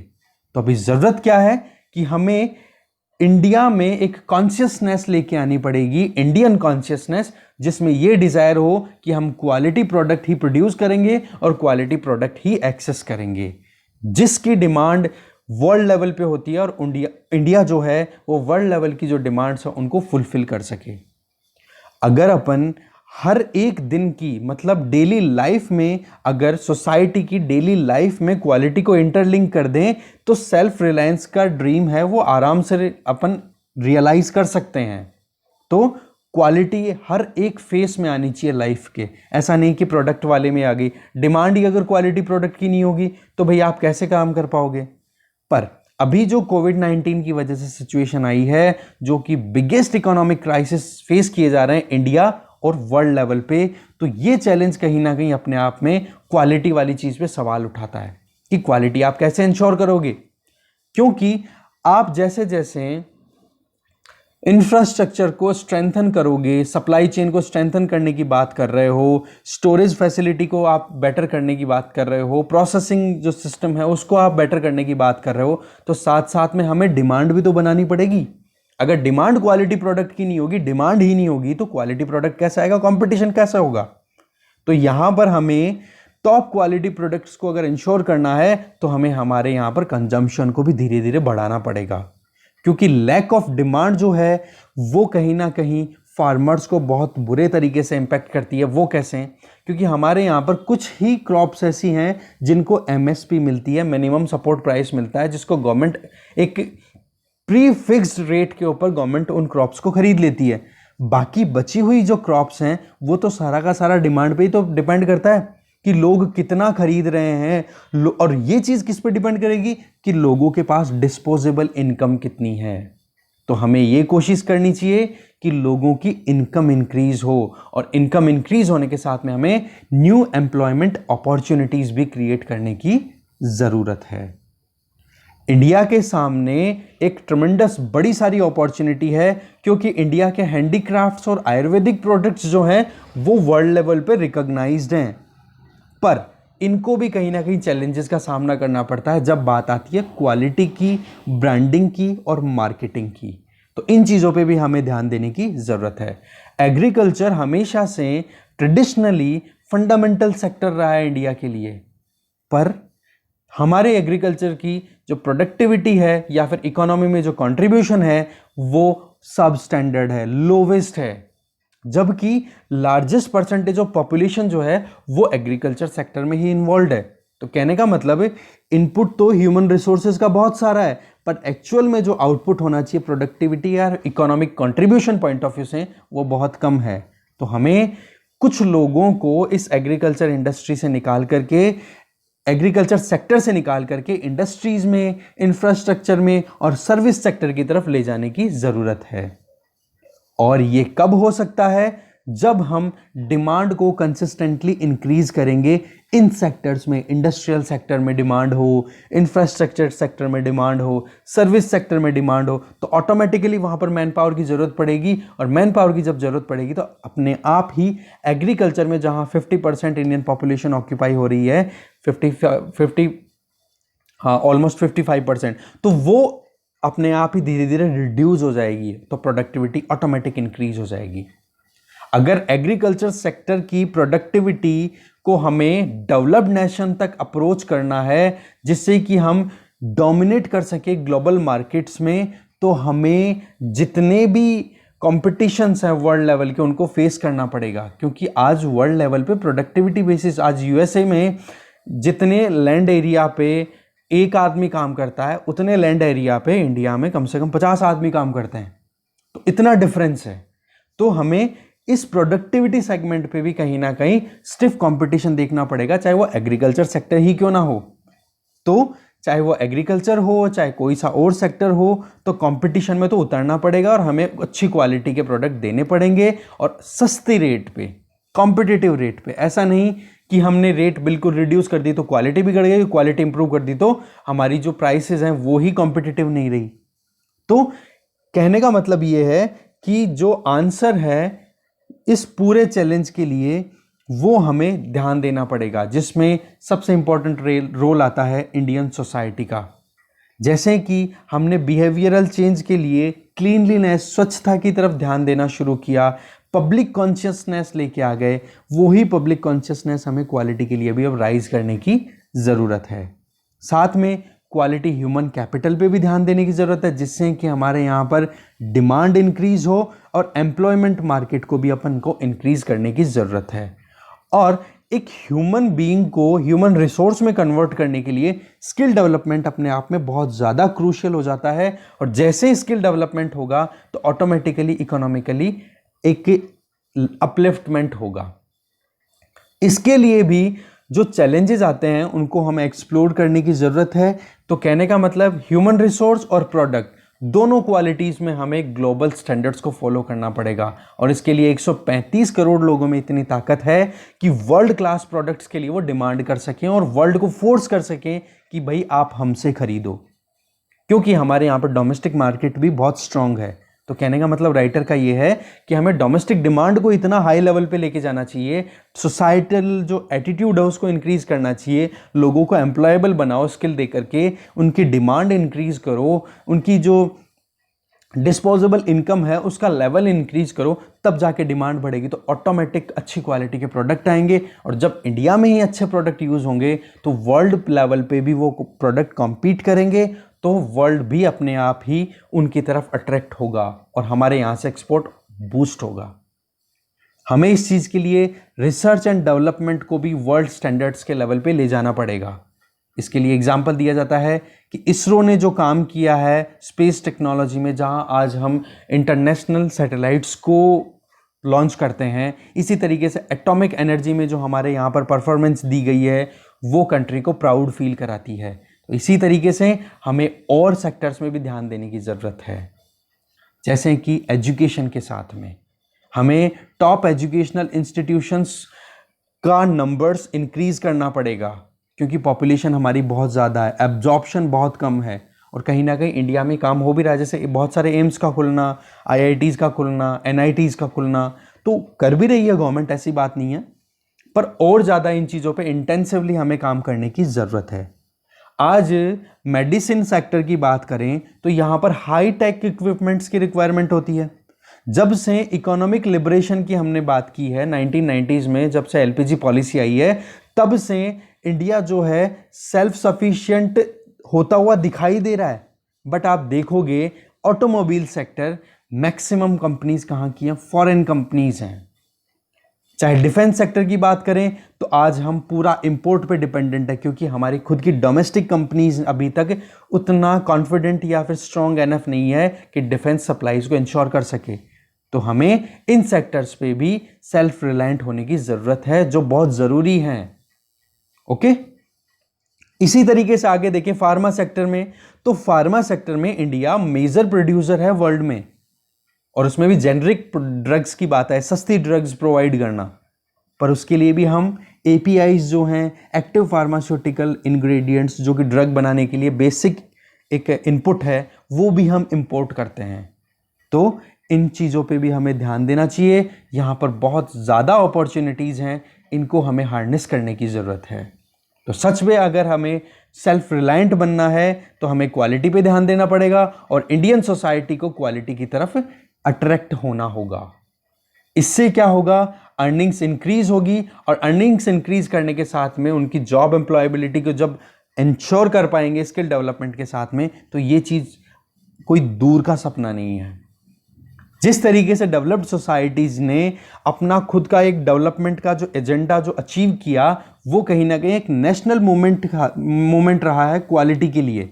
Speaker 1: तो अभी ज़रूरत क्या है कि हमें इंडिया में एक कॉन्शियसनेस लेके आनी पड़ेगी, इंडियन कॉन्शियसनेस, जिसमें ये डिज़ायर हो कि हम क्वालिटी प्रोडक्ट ही प्रोड्यूस करेंगे और क्वालिटी प्रोडक्ट ही एक्सेस करेंगे, जिसकी डिमांड वर्ल्ड लेवल पे होती है, और इंडिया जो है वो वर्ल्ड लेवल की जो डिमांड्स है उनको फुलफिल कर सके। अगर अपन हर एक दिन की, मतलब डेली लाइफ में, अगर सोसाइटी की डेली लाइफ में क्वालिटी को इंटरलिंक कर दें तो सेल्फ रिलायंस का ड्रीम है वो आराम से अपन रियलाइज कर सकते हैं। तो क्वालिटी हर एक फेस में आनी चाहिए लाइफ के, ऐसा नहीं कि प्रोडक्ट वाले में आ गई। डिमांड ही अगर क्वालिटी प्रोडक्ट की नहीं होगी तो भैया आप कैसे काम कर पाओगे। पर अभी जो कोविड-19 की वजह से सिचुएशन आई है, जो कि बिगेस्ट इकोनॉमिक क्राइसिस फेस किए जा रहे हैं इंडिया और वर्ल्ड लेवल पे, तो ये चैलेंज कहीं ना कहीं अपने आप में क्वालिटी वाली चीज पे सवाल उठाता है कि क्वालिटी आप कैसे इंश्योर करोगे। क्योंकि आप जैसे जैसे इंफ्रास्ट्रक्चर को स्ट्रेंथन करोगे, सप्लाई चेन को स्ट्रेंथन करने की बात कर रहे हो, स्टोरेज फैसिलिटी को आप बेटर करने की बात कर रहे हो, प्रोसेसिंग जो सिस्टम है उसको आप बेटर करने की बात कर रहे हो, तो साथ साथ में हमें डिमांड भी तो बनानी पड़ेगी। अगर डिमांड क्वालिटी प्रोडक्ट की नहीं होगी, डिमांड ही नहीं होगी, तो क्वालिटी प्रोडक्ट कैसे आएगा, कंपटीशन कैसा होगा। तो यहां पर हमें टॉप क्वालिटी प्रोडक्ट्स को अगर इंश्योर करना है तो हमें हमारे यहां पर कंजम्पशन को भी धीरे धीरे बढ़ाना पड़ेगा, क्योंकि लैक ऑफ डिमांड जो है वो कहीं ना कहीं फार्मर्स को बहुत बुरे तरीके से इंपैक्ट करती है। वो कैसे? क्योंकि हमारे यहाँ पर कुछ ही क्रॉप्स ऐसी हैं जिनको एमएसपी मिलती है, मिनिमम सपोर्ट प्राइस मिलता है, जिसको गवर्नमेंट एक प्री फिक्स्ड रेट के ऊपर गवर्नमेंट उन क्रॉप्स को खरीद लेती है। बाकी बची हुई जो क्रॉप्स हैं वो तो सारा का सारा डिमांड पे ही तो डिपेंड करता है कि लोग कितना खरीद रहे हैं। और ये चीज किस पे डिपेंड करेगी कि लोगों के पास डिस्पोजेबल इनकम कितनी है। तो हमें ये कोशिश करनी चाहिए कि लोगों की इनकम इंक्रीज हो, और इनकम इंक्रीज होने के साथ में हमें न्यू एम्प्लॉयमेंट अपॉर्चुनिटीज भी क्रिएट करने की जरूरत है। इंडिया के सामने एक ट्रमेंडस बड़ी सारी अपॉर्चुनिटी है, क्योंकि इंडिया के हैंडीक्राफ्ट्स और आयुर्वेदिक प्रोडक्ट्स जो हैं वो वर्ल्ड लेवल पे रिकॉग्नाइज्ड हैं, पर इनको भी कहीं ना कहीं चैलेंजेस का सामना करना पड़ता है जब बात आती है क्वालिटी की, ब्रांडिंग की और मार्केटिंग की। तो इन चीज़ों पे भी हमें ध्यान देने की ज़रूरत है। एग्रीकल्चर हमेशा से ट्रेडिशनली फंडामेंटल सेक्टर रहा है इंडिया के लिए, पर हमारे एग्रीकल्चर की जो प्रोडक्टिविटी है या फिर इकोनॉमी में जो कंट्रीब्यूशन है वो सब स्टैंडर्ड है, लोवेस्ट है, जबकि लार्जेस्ट परसेंटेज ऑफ पॉपुलेशन जो है वो एग्रीकल्चर सेक्टर में ही इन्वॉल्व है। तो कहने का मतलब है इनपुट तो ह्यूमन रिसोर्सेज का बहुत सारा है, पर एक्चुअल में जो आउटपुट होना चाहिए प्रोडक्टिविटी या economic contribution point of view से वो बहुत कम है। तो हमें कुछ लोगों को इस एग्रीकल्चर इंडस्ट्री से निकाल करके, एग्रीकल्चर सेक्टर से निकाल करके इंडस्ट्रीज में, इंफ्रास्ट्रक्चर में और सर्विस सेक्टर की तरफ ले जाने की जरूरत है। और ये कब हो सकता है? जब हम डिमांड को कंसिस्टेंटली इंक्रीज करेंगे इन सेक्टर्स में, इंडस्ट्रियल सेक्टर में डिमांड हो, इंफ्रास्ट्रक्चर सेक्टर में डिमांड हो, सर्विस सेक्टर में डिमांड हो, तो ऑटोमेटिकली वहां पर मैन पावर की जरूरत पड़ेगी। और मैन पावर की जब जरूरत पड़ेगी तो अपने आप ही एग्रीकल्चर में जहां 50% इंडियन पॉपुलेशन ऑक्यूपाई हो रही है, ऑलमोस्ट 55%, तो वो अपने आप ही धीरे धीरे रिड्यूस हो जाएगी, तो प्रोडक्टिविटी ऑटोमेटिक इंक्रीज हो जाएगी। अगर एग्रीकल्चर सेक्टर की प्रोडक्टिविटी को हमें डेवलप्ड नेशन तक अप्रोच करना है जिससे कि हम डोमिनेट कर सके ग्लोबल मार्केट्स में, तो हमें जितने भी कॉम्पिटिशन्स हैं वर्ल्ड लेवल के उनको फेस करना पड़ेगा। क्योंकि आज वर्ल्ड लेवल पे प्रोडक्टिविटी बेसिस, आज यूएसए में जितने लैंड एरिया पे एक आदमी काम करता है उतने लैंड एरिया पे इंडिया में कम से कम 50 आदमी काम करते हैं। तो इतना डिफरेंस है। तो हमें इस प्रोडक्टिविटी सेगमेंट पे भी कहीं ना कहीं स्टिफ कंपटीशन देखना पड़ेगा, चाहे वो एग्रीकल्चर सेक्टर ही क्यों ना हो। तो चाहे वो एग्रीकल्चर हो, चाहे कोई सा और सेक्टर हो, तो कंपटीशन में तो उतरना पड़ेगा और हमें अच्छी क्वालिटी के प्रोडक्ट देने पड़ेंगे और सस्ती रेट पे, कॉम्पिटिटिव रेट पे। ऐसा नहीं कि हमने रेट बिल्कुल रिड्यूस कर दी तो क्वालिटी बिगड़ गई, क्वालिटी इंप्रूव कर दी तो हमारी जो प्राइसेस हैं वो ही कॉम्पिटिटिव नहीं रही। तो कहने का मतलब ये है कि जो आंसर है इस पूरे चैलेंज के लिए वो हमें ध्यान देना पड़ेगा, जिसमें सबसे इंपॉर्टेंट रोल आता है इंडियन सोसाइटी का। जैसे कि हमने बिहेवियरल चेंज के लिए क्लीनलीनेस, स्वच्छता की तरफ ध्यान देना शुरू किया, पब्लिक कॉन्शियसनेस लेके आ गए, वही पब्लिक कॉन्शियसनेस हमें क्वालिटी के लिए भी अब राइज करने की ज़रूरत है। साथ में क्वालिटी ह्यूमन कैपिटल पे भी ध्यान देने की ज़रूरत है, जिससे कि हमारे यहाँ पर डिमांड इंक्रीज हो और एम्प्लॉयमेंट मार्केट को भी अपन को इंक्रीज करने की ज़रूरत है। और एक ह्यूमन बीइंग को ह्यूमन रिसोर्स में कन्वर्ट करने के लिए स्किल डेवलपमेंट अपने आप में बहुत ज़्यादा क्रूशियल हो जाता है। और जैसे स्किल डेवलपमेंट होगा तो ऑटोमेटिकली इकोनॉमिकली एक अपलिफ्टमेंट होगा। इसके लिए भी जो चैलेंजेस आते हैं उनको हमें एक्सप्लोर करने की ज़रूरत है। तो कहने का मतलब ह्यूमन रिसोर्स और प्रोडक्ट दोनों क्वालिटीज़ में हमें ग्लोबल स्टैंडर्ड्स को फॉलो करना पड़ेगा। और इसके लिए 135 करोड़ लोगों में इतनी ताकत है कि वर्ल्ड क्लास प्रोडक्ट्स के लिए वो डिमांड कर सकें और वर्ल्ड को फोर्स कर सकें कि भाई आप हमसे खरीदो, क्योंकि हमारे यहाँ पर डोमेस्टिक मार्केट भी बहुत स्ट्रांग है। तो कहने का मतलब राइटर का ये है कि हमें डोमेस्टिक डिमांड को इतना हाई लेवल पे लेके जाना चाहिए, सोसाइटल जो एटीट्यूड है उसको इंक्रीज करना चाहिए, लोगों को एम्प्लॉयबल बनाओ स्किल दे करके, उनकी डिमांड इंक्रीज करो, उनकी जो डिस्पोजेबल इनकम है उसका लेवल इंक्रीज करो, तब जाके डिमांड बढ़ेगी तो ऑटोमेटिक अच्छी क्वालिटी के प्रोडक्ट आएंगे। और जब इंडिया में ही अच्छे प्रोडक्ट यूज होंगे तो वर्ल्ड लेवल पे भी वो प्रोडक्ट कॉम्पीट करेंगे, तो वर्ल्ड भी अपने आप ही उनकी तरफ अट्रैक्ट होगा और हमारे यहाँ से एक्सपोर्ट बूस्ट होगा। हमें इस चीज़ के लिए रिसर्च एंड डेवलपमेंट को भी वर्ल्ड स्टैंडर्ड्स के लेवल पे ले जाना पड़ेगा। इसके लिए एग्जाम्पल दिया जाता है कि इसरो ने जो काम किया है स्पेस टेक्नोलॉजी में, जहां आज हम इंटरनेशनल सैटेलाइट्स को लॉन्च करते हैं, इसी तरीके से एटॉमिक एनर्जी में जो हमारे यहाँ पर परफॉर्मेंस दी गई है वो कंट्री को प्राउड फील कराती है। तो इसी तरीके से हमें और सेक्टर्स में भी ध्यान देने की ज़रूरत है, जैसे कि एजुकेशन के साथ में हमें टॉप एजुकेशनल इंस्टीट्यूशंस का नंबर्स इंक्रीज करना पड़ेगा, क्योंकि पॉपुलेशन हमारी बहुत ज़्यादा है, एब्जॉर्प्शन बहुत कम है और कहीं ना कहीं इंडिया में काम हो भी रहा है। जैसे बहुत सारे एम्स का खुलना, आईआईटीज़ का खुलना, एनआईटीज़ का खुलना तो कर भी रही है गवर्नमेंट, ऐसी बात नहीं है, पर और ज़्यादा इन चीज़ों पे इंटेंसिवली हमें काम करने की ज़रूरत है। आज मेडिसिन सेक्टर की बात करें तो यहाँ पर हाई टेक इक्विपमेंट्स की रिक्वायरमेंट होती है। जब से इकोनॉमिक लिबरेशन की हमने बात की है 1990s में, जब से एलपीजी पॉलिसी आई है, तब से इंडिया जो है सेल्फ सफिशिएंट होता हुआ दिखाई दे रहा है। बट आप देखोगे ऑटोमोबाइल सेक्टर मैक्सिमम कंपनीज कहाँ की हैं? फॉरेन कंपनीज हैं। चाहे डिफेंस सेक्टर की बात करें तो आज हम पूरा इंपोर्ट पे डिपेंडेंट है, क्योंकि हमारी खुद की डोमेस्टिक कंपनीज अभी तक उतना कॉन्फिडेंट या फिर स्ट्रॉन्ग एनफ नहीं है कि डिफेंस सप्लाईज को इंश्योर कर सके। तो हमें इन सेक्टर्स पे भी सेल्फ रिलायंट होने की ज़रूरत है, जो बहुत ज़रूरी है। ओके, इसी तरीके से आगे देखें फार्मा सेक्टर में, तो फार्मा सेक्टर में इंडिया मेजर प्रोड्यूसर है वर्ल्ड में, और उसमें भी जेनरिक ड्रग्स की बात है, सस्ती ड्रग्स प्रोवाइड करना। पर उसके लिए भी हम एपीआईज जो हैं, एक्टिव फार्मास्यूटिकल इंग्रेडिएंट्स, जो कि ड्रग बनाने के लिए बेसिक एक इनपुट है, वो भी हम इंपोर्ट करते हैं। तो इन चीज़ों पे भी हमें ध्यान देना चाहिए। यहाँ पर बहुत ज़्यादा अपॉर्चुनिटीज़ हैं, इनको हमें हार्नेस करने की ज़रूरत है। तो सच में अगर हमें सेल्फ रिलायंट बनना है तो हमें क्वालिटी पे ध्यान देना पड़ेगा और इंडियन सोसाइटी को क्वालिटी की तरफ अट्रैक्ट होना होगा। इससे क्या होगा, अर्निंग्स इंक्रीज होगी और अर्निंग्स इंक्रीज करने के साथ में उनकी जॉब एम्प्लॉयबिलिटी को जब इंश्योर कर पाएंगे स्किल डेवलपमेंट के साथ में, तो ये चीज कोई दूर का सपना नहीं है। जिस तरीके से डेवलप्ड सोसाइटीज ने अपना खुद का एक डेवलपमेंट का जो एजेंडा जो अचीव किया, वो कहीं ना कहीं एक नेशनल मूवमेंट रहा है क्वालिटी के लिए।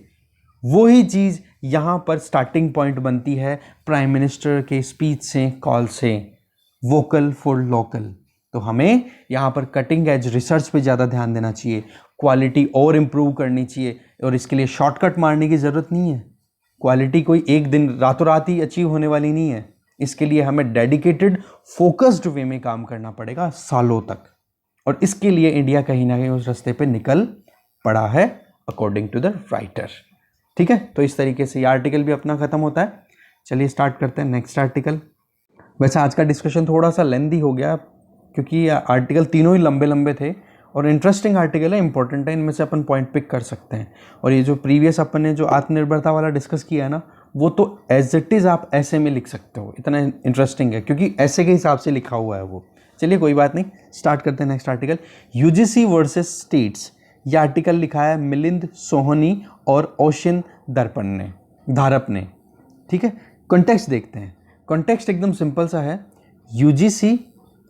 Speaker 1: वही चीज यहां पर स्टार्टिंग पॉइंट बनती है प्राइम मिनिस्टर के स्पीच से, कॉल से, वोकल फॉर लोकल। तो हमें यहां पर कटिंग एज रिसर्च पे ज़्यादा ध्यान देना चाहिए, क्वालिटी और इम्प्रूव करनी चाहिए, और इसके लिए शॉर्टकट मारने की ज़रूरत नहीं है। क्वालिटी कोई एक दिन रातों रात ही अचीव होने वाली नहीं है। इसके लिए हमें डेडिकेटेड फोकस्ड वे में काम करना पड़ेगा सालों तक, और इसके लिए इंडिया कहीं ना कहीं उस रास्ते पे निकल पड़ा है अकॉर्डिंग टू द राइटर। ठीक है, तो इस तरीके से ये आर्टिकल भी अपना खत्म होता है। चलिए स्टार्ट करते हैं नेक्स्ट आर्टिकल। वैसे आज का डिस्कशन थोड़ा सा लेंदी हो गया क्योंकि आर्टिकल तीनों ही लंबे लंबे थे और इंटरेस्टिंग आर्टिकल है, इंपॉर्टेंट है, इनमें से अपन पॉइंट पिक कर सकते हैं। और ये जो प्रीवियस अपन ने जो आत्मनिर्भरता वाला डिस्कस किया है ना, वो तो एज इट इज़ आप ऐसे में लिख सकते हो, इतना इंटरेस्टिंग है क्योंकि ऐसे के हिसाब से लिखा हुआ है वो। चलिए कोई बात नहीं, स्टार्ट करते हैं next article. UGC versus states, ये आर्टिकल लिखा है मिलिंद सोहनी और ओशन धारप ने। ठीक है, कॉन्टेक्स्ट देखते हैं। कॉन्टेक्स्ट एकदम सिंपल सा है। यूजीसी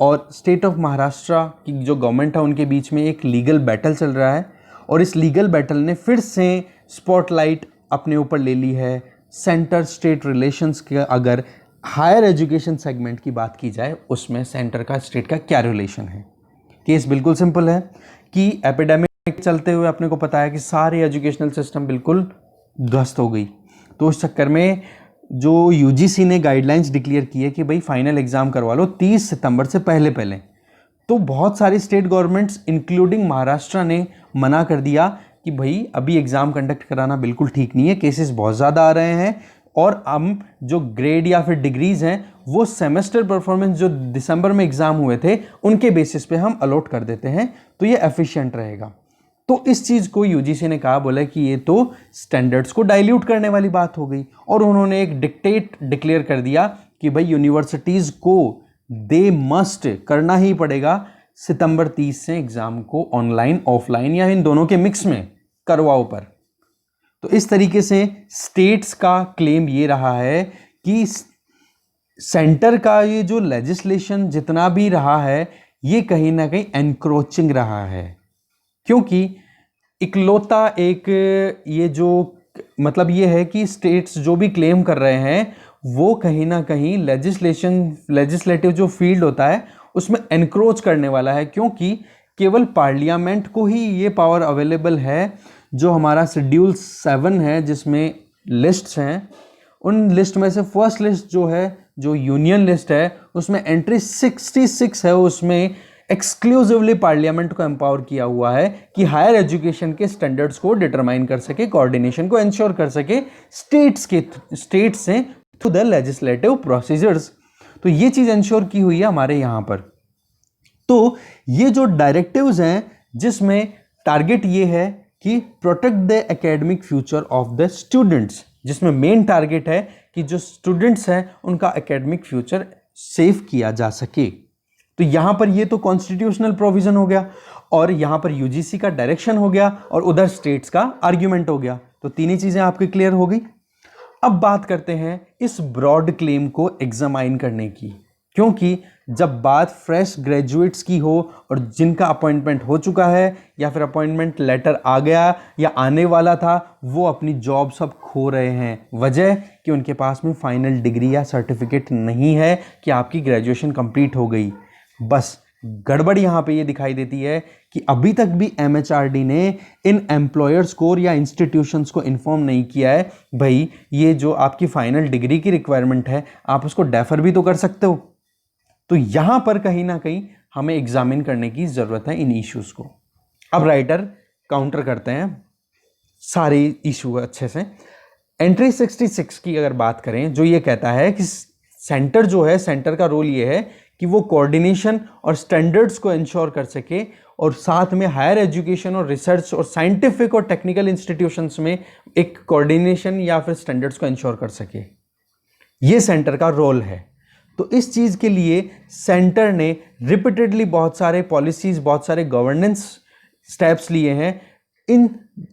Speaker 1: और स्टेट ऑफ महाराष्ट्र की जो गवर्नमेंट है उनके बीच में एक लीगल बैटल चल रहा है, और इस लीगल बैटल ने फिर से स्पॉटलाइट अपने ऊपर ले ली है सेंटर स्टेट रिलेशंस के। अगर हायर एजुकेशन सेगमेंट की बात की जाए, उसमें सेंटर का स्टेट का क्या रिलेशन है। केस बिल्कुल सिंपल है कि एपिडेमिक चलते हुए अपने को पता है कि सारी एजुकेशनल सिस्टम बिल्कुल ध्वस्त हो गई। तो उस चक्कर में जो यूजीसी ने गाइडलाइंस डिक्लेयर की है कि भाई फाइनल एग्जाम करवा लो 30 सितंबर से पहले। तो बहुत सारी स्टेट गवर्नमेंट्स इंक्लूडिंग महाराष्ट्र ने मना कर दिया कि भाई अभी एग्जाम कंडक्ट कराना बिल्कुल ठीक नहीं है, केसेस बहुत ज़्यादा आ रहे हैं, और हम जो ग्रेड या फिर डिग्रीज हैं वो सेमेस्टर परफॉर्मेंस जो दिसंबर में एग्जाम हुए थे उनके बेसिस पे हम अलॉट कर देते हैं, तो ये एफिशिएंट रहेगा। तो इस चीज़ को यूजीसी ने कहा, बोला कि ये तो स्टैंडर्ड्स को डाइल्यूट करने वाली बात हो गई, और उन्होंने एक डिक्टेट डिक्लेयर कर दिया कि भाई यूनिवर्सिटीज़ को दे मस्ट करना ही पड़ेगा सितंबर 30 से एग्ज़ाम को ऑनलाइन ऑफलाइन या इन दोनों के मिक्स में करवाओ पर। तो इस तरीके से स्टेट्स का क्लेम ये रहा है कि सेंटर का ये जो लेजिस्लेशन जितना भी रहा है ये कहीं ना कहीं एनक्रोचिंग रहा है, क्योंकि इकलौता एक ये जो मतलब ये है कि स्टेट्स जो भी क्लेम कर रहे हैं वो कहीं ना कहीं लेजिस्लेटिव जो फील्ड होता है उसमें एनक्रोच करने वाला है, क्योंकि केवल पार्लियामेंट को ही ये पावर अवेलेबल है। जो हमारा शेड्यूल 7 है जिसमें लिस्ट्स हैं, उन लिस्ट में से फर्स्ट लिस्ट जो है जो यूनियन लिस्ट है उसमें एंट्री 66 है, उसमें एक्सक्लूसिवली पार्लियामेंट को एम्पावर किया हुआ है कि हायर एजुकेशन के स्टैंडर्ड्स को डिटरमाइन कर सके, कोऑर्डिनेशन को इंश्योर कर सके स्टेट्स से थ्रू द लेजिस्लेटिव प्रोसीजर्स। तो ये चीज इंश्योर की हुई है हमारे यहां पर। तो ये जो डायरेक्टिव्स हैं जिसमें टारगेट ये है कि protect the academic future of the students, जिसमें मेन टारगेट है कि जो स्टूडेंट्स हैं उनका एकेडमिक फ्यूचर सेफ किया जा सके। तो यहां पर ये तो कॉन्स्टिट्यूशनल प्रोविजन हो गया, और यहां पर यूजीसी का डायरेक्शन हो गया, और उधर स्टेट्स का आर्ग्यूमेंट हो गया। तो तीनों चीजें आपकी क्लियर हो गई। अब बात करते हैं इस ब्रॉड क्लेम को एग्जामाइन करने की, क्योंकि जब बात फ्रेश ग्रेजुएट्स की हो और जिनका अपॉइंटमेंट हो चुका है या फिर अपॉइंटमेंट लेटर आ गया या आने वाला था, वो अपनी जॉब सब खो रहे हैं। वजह कि उनके पास में फाइनल डिग्री या सर्टिफिकेट नहीं है कि आपकी ग्रेजुएशन कंप्लीट हो गई। बस गड़बड़ यहां पे ये दिखाई देती है कि अभी तक भी एमएचआरडी ने इन एम्प्लॉयर्स को या इंस्टीट्यूशंस को इन्फॉर्म नहीं किया है, भाई ये जो आपकी फाइनल डिग्री की रिक्वायरमेंट है आप उसको डेफर भी तो कर सकते हो। तो यहां पर कहीं ना कहीं हमें एग्जामिन करने की जरूरत है इन इश्यूज को। अब राइटर काउंटर करते हैं सारे इशू अच्छे से। एंट्री 66 की अगर बात करें, जो ये कहता है कि सेंटर जो है, सेंटर का रोल ये है कि वो कोऑर्डिनेशन और स्टैंडर्ड्स को इंश्योर कर सके और साथ में हायर एजुकेशन और रिसर्च और साइंटिफिक और टेक्निकल इंस्टीट्यूशंस में एक कोऑर्डिनेशन या फिर स्टैंडर्ड्स को इंश्योर कर सके। ये सेंटर का रोल है। तो इस चीज़ के लिए सेंटर ने रिपीटेडली बहुत सारे पॉलिसीज, बहुत सारे गवर्नेंस स्टेप्स लिए हैं इन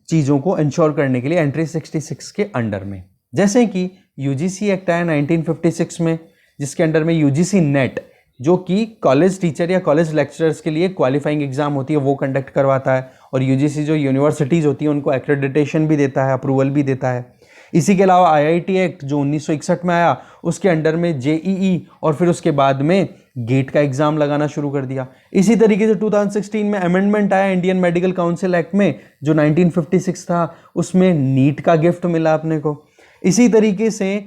Speaker 1: चीज़ों को इंश्योर करने के लिए एंट्री 66 के अंडर में। जैसे कि यूजीसी एक्ट आया 1956 में, जिसके अंडर में यूजीसी नेट, जो कि कॉलेज टीचर या कॉलेज लेक्चरर्स के लिए क्वालिफाइंग एग्जाम होती है, वो कंडक्ट करवाता है। और यूजीसी जो यूनिवर्सिटीज़ होती है उनको एक्रेडिटेशन भी देता है, अप्रूवल भी देता है। इसी के अलावा आईआईटी एक्ट जो 1961 में आया, उसके अंडर में जेईई और फिर उसके बाद में गेट का एग्जाम लगाना शुरू कर दिया। इसी तरीके से 2016 में अमेंडमेंट आया इंडियन मेडिकल काउंसिल एक्ट में, जो 1956 था, उसमें नीट का गिफ्ट मिला अपने को। इसी तरीके से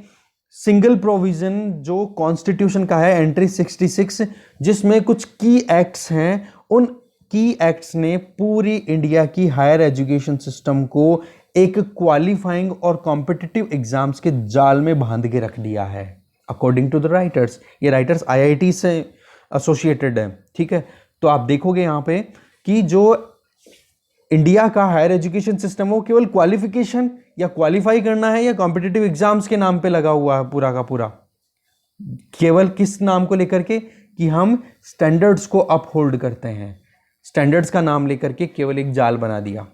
Speaker 1: सिंगल प्रोविजन जो कॉन्स्टिट्यूशन का है एंट्री 66, जिसमें कुछ की एक्ट्स हैं, उन की एक्ट्स ने पूरी इंडिया की हायर एजुकेशन सिस्टम को एक क्वालिफाइंग और कॉम्पिटिटिव एग्जाम्स के जाल में बांध के रख दिया है अकॉर्डिंग टू द राइटर्स। ये राइटर्स आईआईटी से एसोसिएटेड है, ठीक है। तो आप देखोगे यहाँ पे कि जो इंडिया का हायर एजुकेशन सिस्टम वो केवल क्वालिफिकेशन या क्वालिफाई करना है या कॉम्पिटिटिव एग्जाम्स के नाम पे लगा हुआ है पूरा का पूरा। केवल किस नाम को लेकर के कि हम स्टैंडर्ड्स को अपहोल्ड करते हैं, स्टैंडर्ड्स का नाम लेकर के केवल एक जाल बना दिया।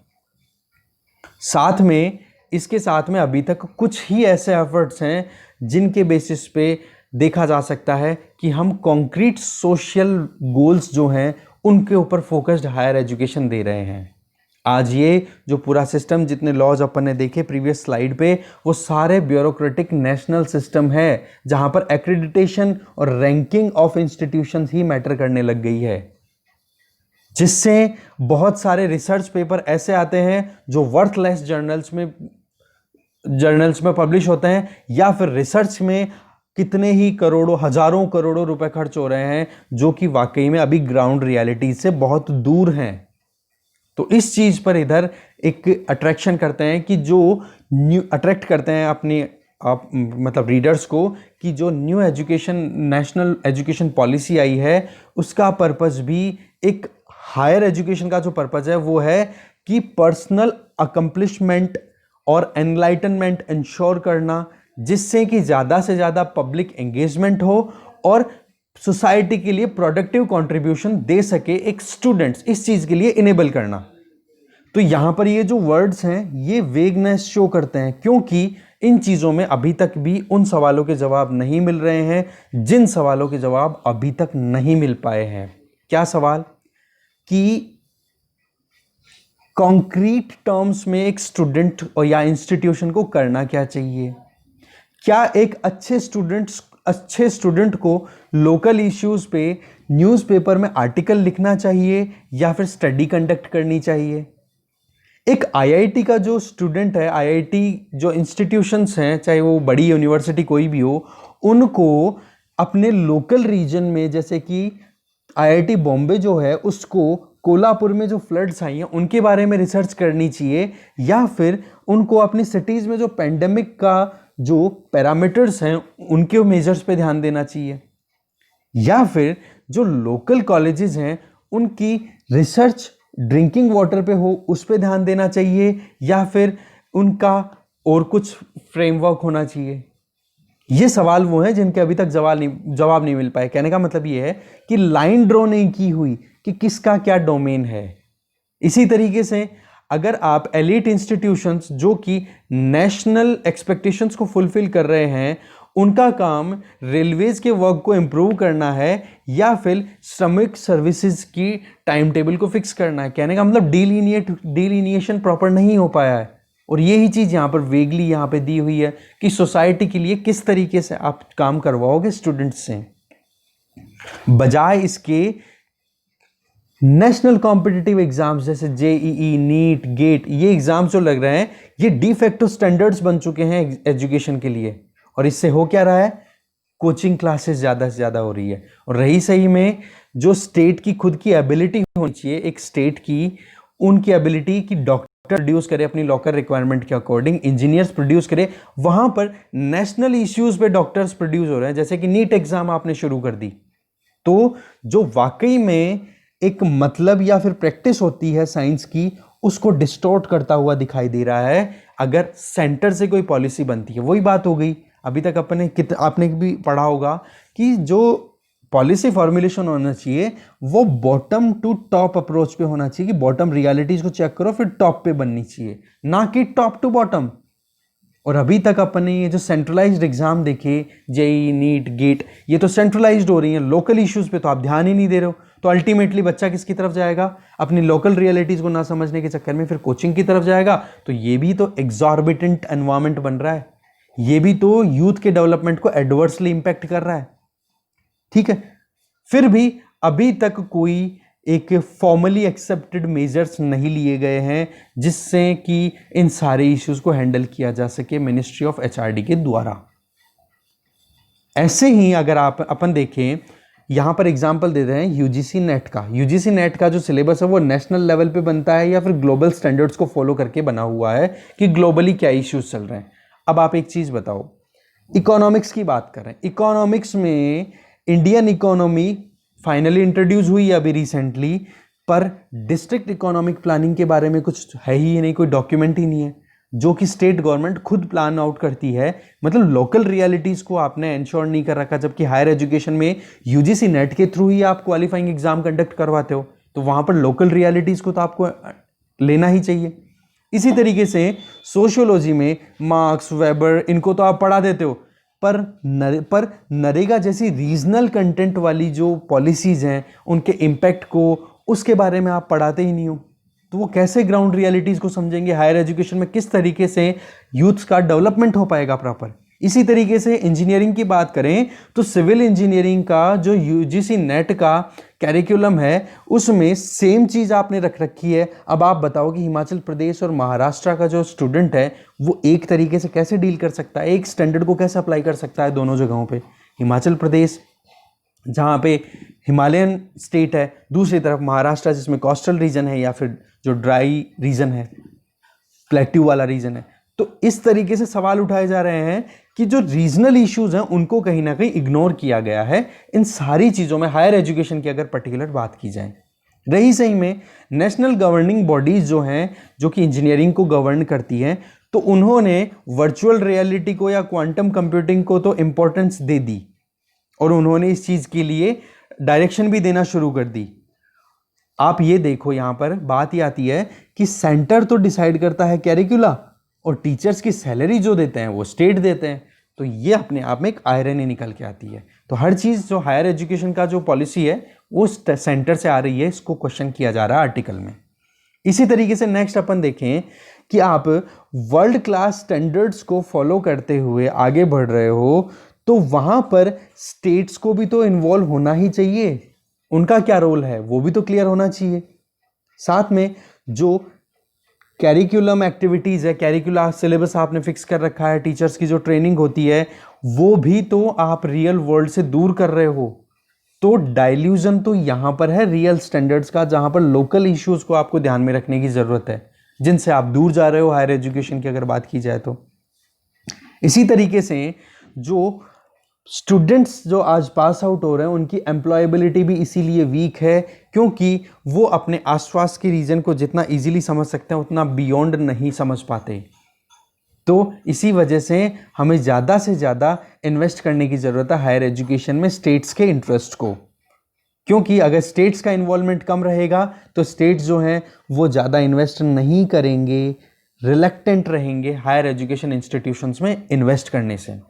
Speaker 1: साथ में इसके साथ में अभी तक कुछ ही ऐसे एफर्ट्स हैं जिनके बेसिस पे देखा जा सकता है कि हम कॉन्क्रीट सोशल गोल्स जो हैं उनके ऊपर फोकस्ड हायर एजुकेशन दे रहे हैं। आज ये जो पूरा सिस्टम, जितने लॉज अपन ने देखे प्रीवियस स्लाइड पे, वो सारे ब्यूरोक्रेटिक नेशनल सिस्टम है जहां पर एक्रेडिटेशन और ranking of institutions he matter करने लग गई है, जिससे बहुत सारे रिसर्च पेपर ऐसे आते हैं जो वर्थलेस जर्नल्स में पब्लिश होते हैं, या फिर रिसर्च में कितने ही करोड़ों, हजारों करोड़ों रुपए खर्च हो रहे हैं, जो कि वाकई में अभी ग्राउंड रियलिटी से बहुत दूर हैं। तो इस चीज पर इधर एक अट्रैक्शन करते हैं कि जो न्यू अट्रैक्ट करते हैं अपनी मतलब रीडर्स को, कि जो new education, national education policy आई है, उसका पर्पस भी एक हायर एजुकेशन का जो पर्पस है वो है कि पर्सनल अकम्प्लिशमेंट और एनलाइटनमेंट इंश्योर करना, जिससे कि ज़्यादा से ज़्यादा पब्लिक एंगेजमेंट हो और सोसाइटी के लिए प्रोडक्टिव कंट्रीब्यूशन दे सके एक स्टूडेंट्स, इस चीज़ के लिए इनेबल करना। तो यहाँ पर ये जो वर्ड्स हैं ये वेगनेस शो करते हैं, क्योंकि इन चीज़ों में अभी तक भी उन सवालों के जवाब नहीं मिल रहे हैं जिन सवालों के जवाब अभी तक नहीं मिल पाए हैं। क्या सवाल? कि कॉन्क्रीट टर्म्स में एक स्टूडेंट और या इंस्टीट्यूशन को करना क्या चाहिए? क्या एक अच्छे स्टूडेंट को लोकल इश्यूज पे न्यूज़पेपर में आर्टिकल लिखना चाहिए या फिर स्टडी कंडक्ट करनी चाहिए? एक आईआईटी का जो स्टूडेंट है, आईआईटी जो इंस्टीट्यूशंस हैं, चाहे वो बड़ी यूनिवर्सिटी कोई भी हो, उनको अपने लोकल रीजन में, जैसे कि आईआईटी बॉम्बे जो है, उसको कोल्हापुर में जो फ्लड्स आई हैं उनके बारे में रिसर्च करनी चाहिए, या फिर उनको अपनी सिटीज़ में जो पेंडेमिक का जो पैरामीटर्स हैं उनके मेजर्स पे ध्यान देना चाहिए, या फिर जो लोकल कॉलेजेस हैं उनकी रिसर्च ड्रिंकिंग वाटर पे हो उस पे ध्यान देना चाहिए, या फिर उनका और कुछ फ्रेमवर्क होना चाहिए? ये सवाल वो हैं जिनके अभी तक जवाब नहीं मिल पाए। कहने का मतलब ये है कि लाइन ड्रॉ नहीं की हुई कि किसका क्या डोमेन है। इसी तरीके से अगर आप एलीट इंस्टीट्यूशंस जो कि नेशनल एक्सपेक्टेशंस को फुलफिल कर रहे हैं, उनका काम रेलवेज के वर्क को इंप्रूव करना है या फिर श्रमिक सर्विसेज की टाइम टेबल को फिक्स करना है, कहने का मतलब डिलीनिएशन प्रॉपर नहीं हो पाया है। और यही चीज़ यहाँ पर वेगली यहाँ पे दी हुई है कि सोसाइटी के लिए किस तरीके से आप काम करवाओगे स्टूडेंट्स से, बजाय इसके नेशनल कॉम्पिटिटिव एग्जाम्स जैसे जेईई, नीट, गेट, ये एग्जाम्स जो लग रहे हैं ये डी फैक्टो स्टैंडर्ड्स बन चुके हैं एजुकेशन के लिए। और इससे हो क्या रहा है? कोचिंग क्लासेस ज़्यादा से ज़्यादा हो रही है। और रही सही में जो स्टेट की खुद की एबिलिटी होनी चाहिए, एक स्टेट की उनकी एबिलिटी कि डॉक्टर प्रोड्यूस करे अपनी लोकल रिक्वायरमेंट के अकॉर्डिंग, इंजीनियर्स प्रोड्यूस करे, वहां पर नेशनल इश्यूज पे डॉक्टर्स प्रोड्यूस हो रहे हैं। जैसे कि नीट एग्जाम आपने शुरू कर दी, तो जो वाकई में एक मतलब या फिर प्रैक्टिस होती है साइंस की, उसको डिस्टॉर्ट करता हुआ दिखाई दे रहा है अगर सेंटर से कोई पॉलिसी बनती है। वही बात हो गई, अभी तक आपने भी पढ़ा होगा कि जो पॉलिसी फॉर्मुलेशन होना चाहिए वो बॉटम टू टॉप अप्रोच पे होना चाहिए, कि बॉटम रियलिटीज को चेक करो फिर टॉप पे बननी चाहिए, ना कि टॉप टू बॉटम। और अभी तक अपने ये जो सेंट्रलाइज्ड एग्जाम देखे, जेई, नीट, गेट, ये तो सेंट्रलाइज्ड हो रही हैं, लोकल इश्यूज पे तो आप ध्यान ही नहीं दे रहे हो। तो अल्टीमेटली बच्चा किसकी तरफ जाएगा? अपनी लोकल रियलिटीज को ना समझने के चक्कर में फिर कोचिंग की तरफ जाएगा। तो ये भी तो एग्जॉर्बिटेंट एनवायरमेंट बन रहा है, ये भी तो यूथ के डेवलपमेंट को एडवर्सली इंपैक्ट कर रहा है। ठीक है, फिर भी अभी तक कोई एक फॉर्मली एक्सेप्टेड मेजर्स नहीं लिए गए हैं जिससे कि इन सारे इश्यूज को हैंडल किया जा सके मिनिस्ट्री ऑफ एचआरडी के द्वारा। ऐसे ही अगर अपन देखें, यहां पर एग्जांपल दे रहे हैं यूजीसी नेट का। यूजीसी नेट का जो सिलेबस है वो नेशनल लेवल पे बनता है या फिर ग्लोबल स्टैंडर्ड्स को फॉलो करके बना हुआ है कि ग्लोबली क्या इश्यूज चल रहे हैं। अब आप एक चीज बताओ, इकोनॉमिक्स की बात करें, इकोनॉमिक्स में इंडियन इकोनॉमी फाइनली इंट्रोड्यूस हुई है अभी रिसेंटली, पर डिस्ट्रिक्ट इकोनॉमिक प्लानिंग के बारे में कुछ है ही नहीं, कोई डॉक्यूमेंट ही नहीं है, जो कि स्टेट गवर्नमेंट खुद प्लान आउट करती है। मतलब लोकल रियलिटीज को आपने इंश्योर नहीं कर रखा, जबकि हायर एजुकेशन में यूजीसी नेट के थ्रू ही आप क्वालिफाइंग एग्जाम कंडक्ट करवाते हो, तो वहां पर लोकल रियलिटीज को तो आपको लेना ही चाहिए। इसी तरीके से सोशियोलॉजी में मार्क्स, वेबर, इनको तो आप पढ़ा देते हो, पर नरेगा जैसी रीजनल कंटेंट वाली जो पॉलिसीज हैं उनके इम्पैक्ट को, उसके बारे में आप पढ़ाते ही नहीं हो। तो वो कैसे ग्राउंड रियलिटीज को समझेंगे? हायर एजुकेशन में किस तरीके से यूथ का डेवलपमेंट हो पाएगा प्रॉपर? इसी तरीके से इंजीनियरिंग की बात करें तो सिविल इंजीनियरिंग का जो यूजीसी नेट का कैरिकुलम है उसमें सेम चीज आपने रख रखी है। अब आप बताओ कि हिमाचल प्रदेश और महाराष्ट्र का जो स्टूडेंट है वो एक तरीके से कैसे डील कर सकता है, एक स्टैंडर्ड को कैसे अप्लाई कर सकता है दोनों जगहों पे? हिमाचल प्रदेश जहाँ पे हिमालयन स्टेट है, दूसरी तरफ महाराष्ट्र जिसमें कोस्टल रीजन है या फिर जो ड्राई रीजन है, प्लेट्यू वाला रीजन है। तो इस तरीके से सवाल उठाए जा रहे हैं कि जो रीजनल इश्यूज हैं उनको कहीं ना कहीं इग्नोर किया गया है इन सारी चीजों में, हायर एजुकेशन की अगर पर्टिकुलर बात की जाए। रही सही में नेशनल गवर्निंग बॉडीज जो हैं, जो कि इंजीनियरिंग को गवर्न करती हैं, तो उन्होंने वर्चुअल रियलिटी को या क्वांटम कंप्यूटिंग को तो इंपॉर्टेंस दे दी और उन्होंने इस चीज के लिए डायरेक्शन भी देना शुरू कर दी। आप ये देखो, यहां पर बात ये आती है कि सेंटर तो डिसाइड करता है कैरिकुला और टीचर्स की सैलरी जो देते हैं वो स्टेट देते हैं। तो ये अपने आप में एक आयरनी निकल के आती है। तो हर चीज जो हायर एजुकेशन का जो पॉलिसी है वो सेंटर से आ रही है, इसको क्वेश्चन किया जा रहा है आर्टिकल में। इसी तरीके से नेक्स्ट अपन देखें कि आप वर्ल्ड क्लास स्टैंडर्ड्स को फॉलो करते हुए आगे बढ़ रहे हो, तो वहां पर स्टेट्स को भी तो इन्वॉल्व होना ही चाहिए। उनका क्या रोल है वो भी तो क्लियर होना चाहिए। साथ में जो कैरिकुलम एक्टिविटीज है, कैरिकुलर सिलेबस आपने फिक्स कर रखा है, टीचर्स की जो ट्रेनिंग होती है वो भी तो आप रियल वर्ल्ड से दूर कर रहे हो। तो डाइल्यूजन तो यहां पर है रियल स्टैंडर्ड्स का, जहां पर लोकल इश्यूज को आपको ध्यान में रखने की जरूरत है, जिनसे आप दूर जा रहे हो हायर एजुकेशन की अगर बात की जाए तो। इसी तरीके से जो स्टूडेंट्स जो आज पास आउट हो रहे हैं उनकी एम्प्लॉयबिलिटी भी इसीलिए वीक है क्योंकि वो अपने आसपास के रीजन को जितना इजीली समझ सकते हैं उतना बियॉन्ड नहीं समझ पाते। तो इसी वजह से हमें ज़्यादा से ज़्यादा इन्वेस्ट करने की ज़रूरत है हायर एजुकेशन में स्टेट्स के इंटरेस्ट को, क्योंकि अगर स्टेट्स का इन्वॉल्वमेंट कम रहेगा तो स्टेट्स जो हैं वो ज़्यादा इन्वेस्ट नहीं करेंगे, रिलक्टेंट रहेंगे हायर एजुकेशन इंस्टीट्यूशंस में इन्वेस्ट करने से।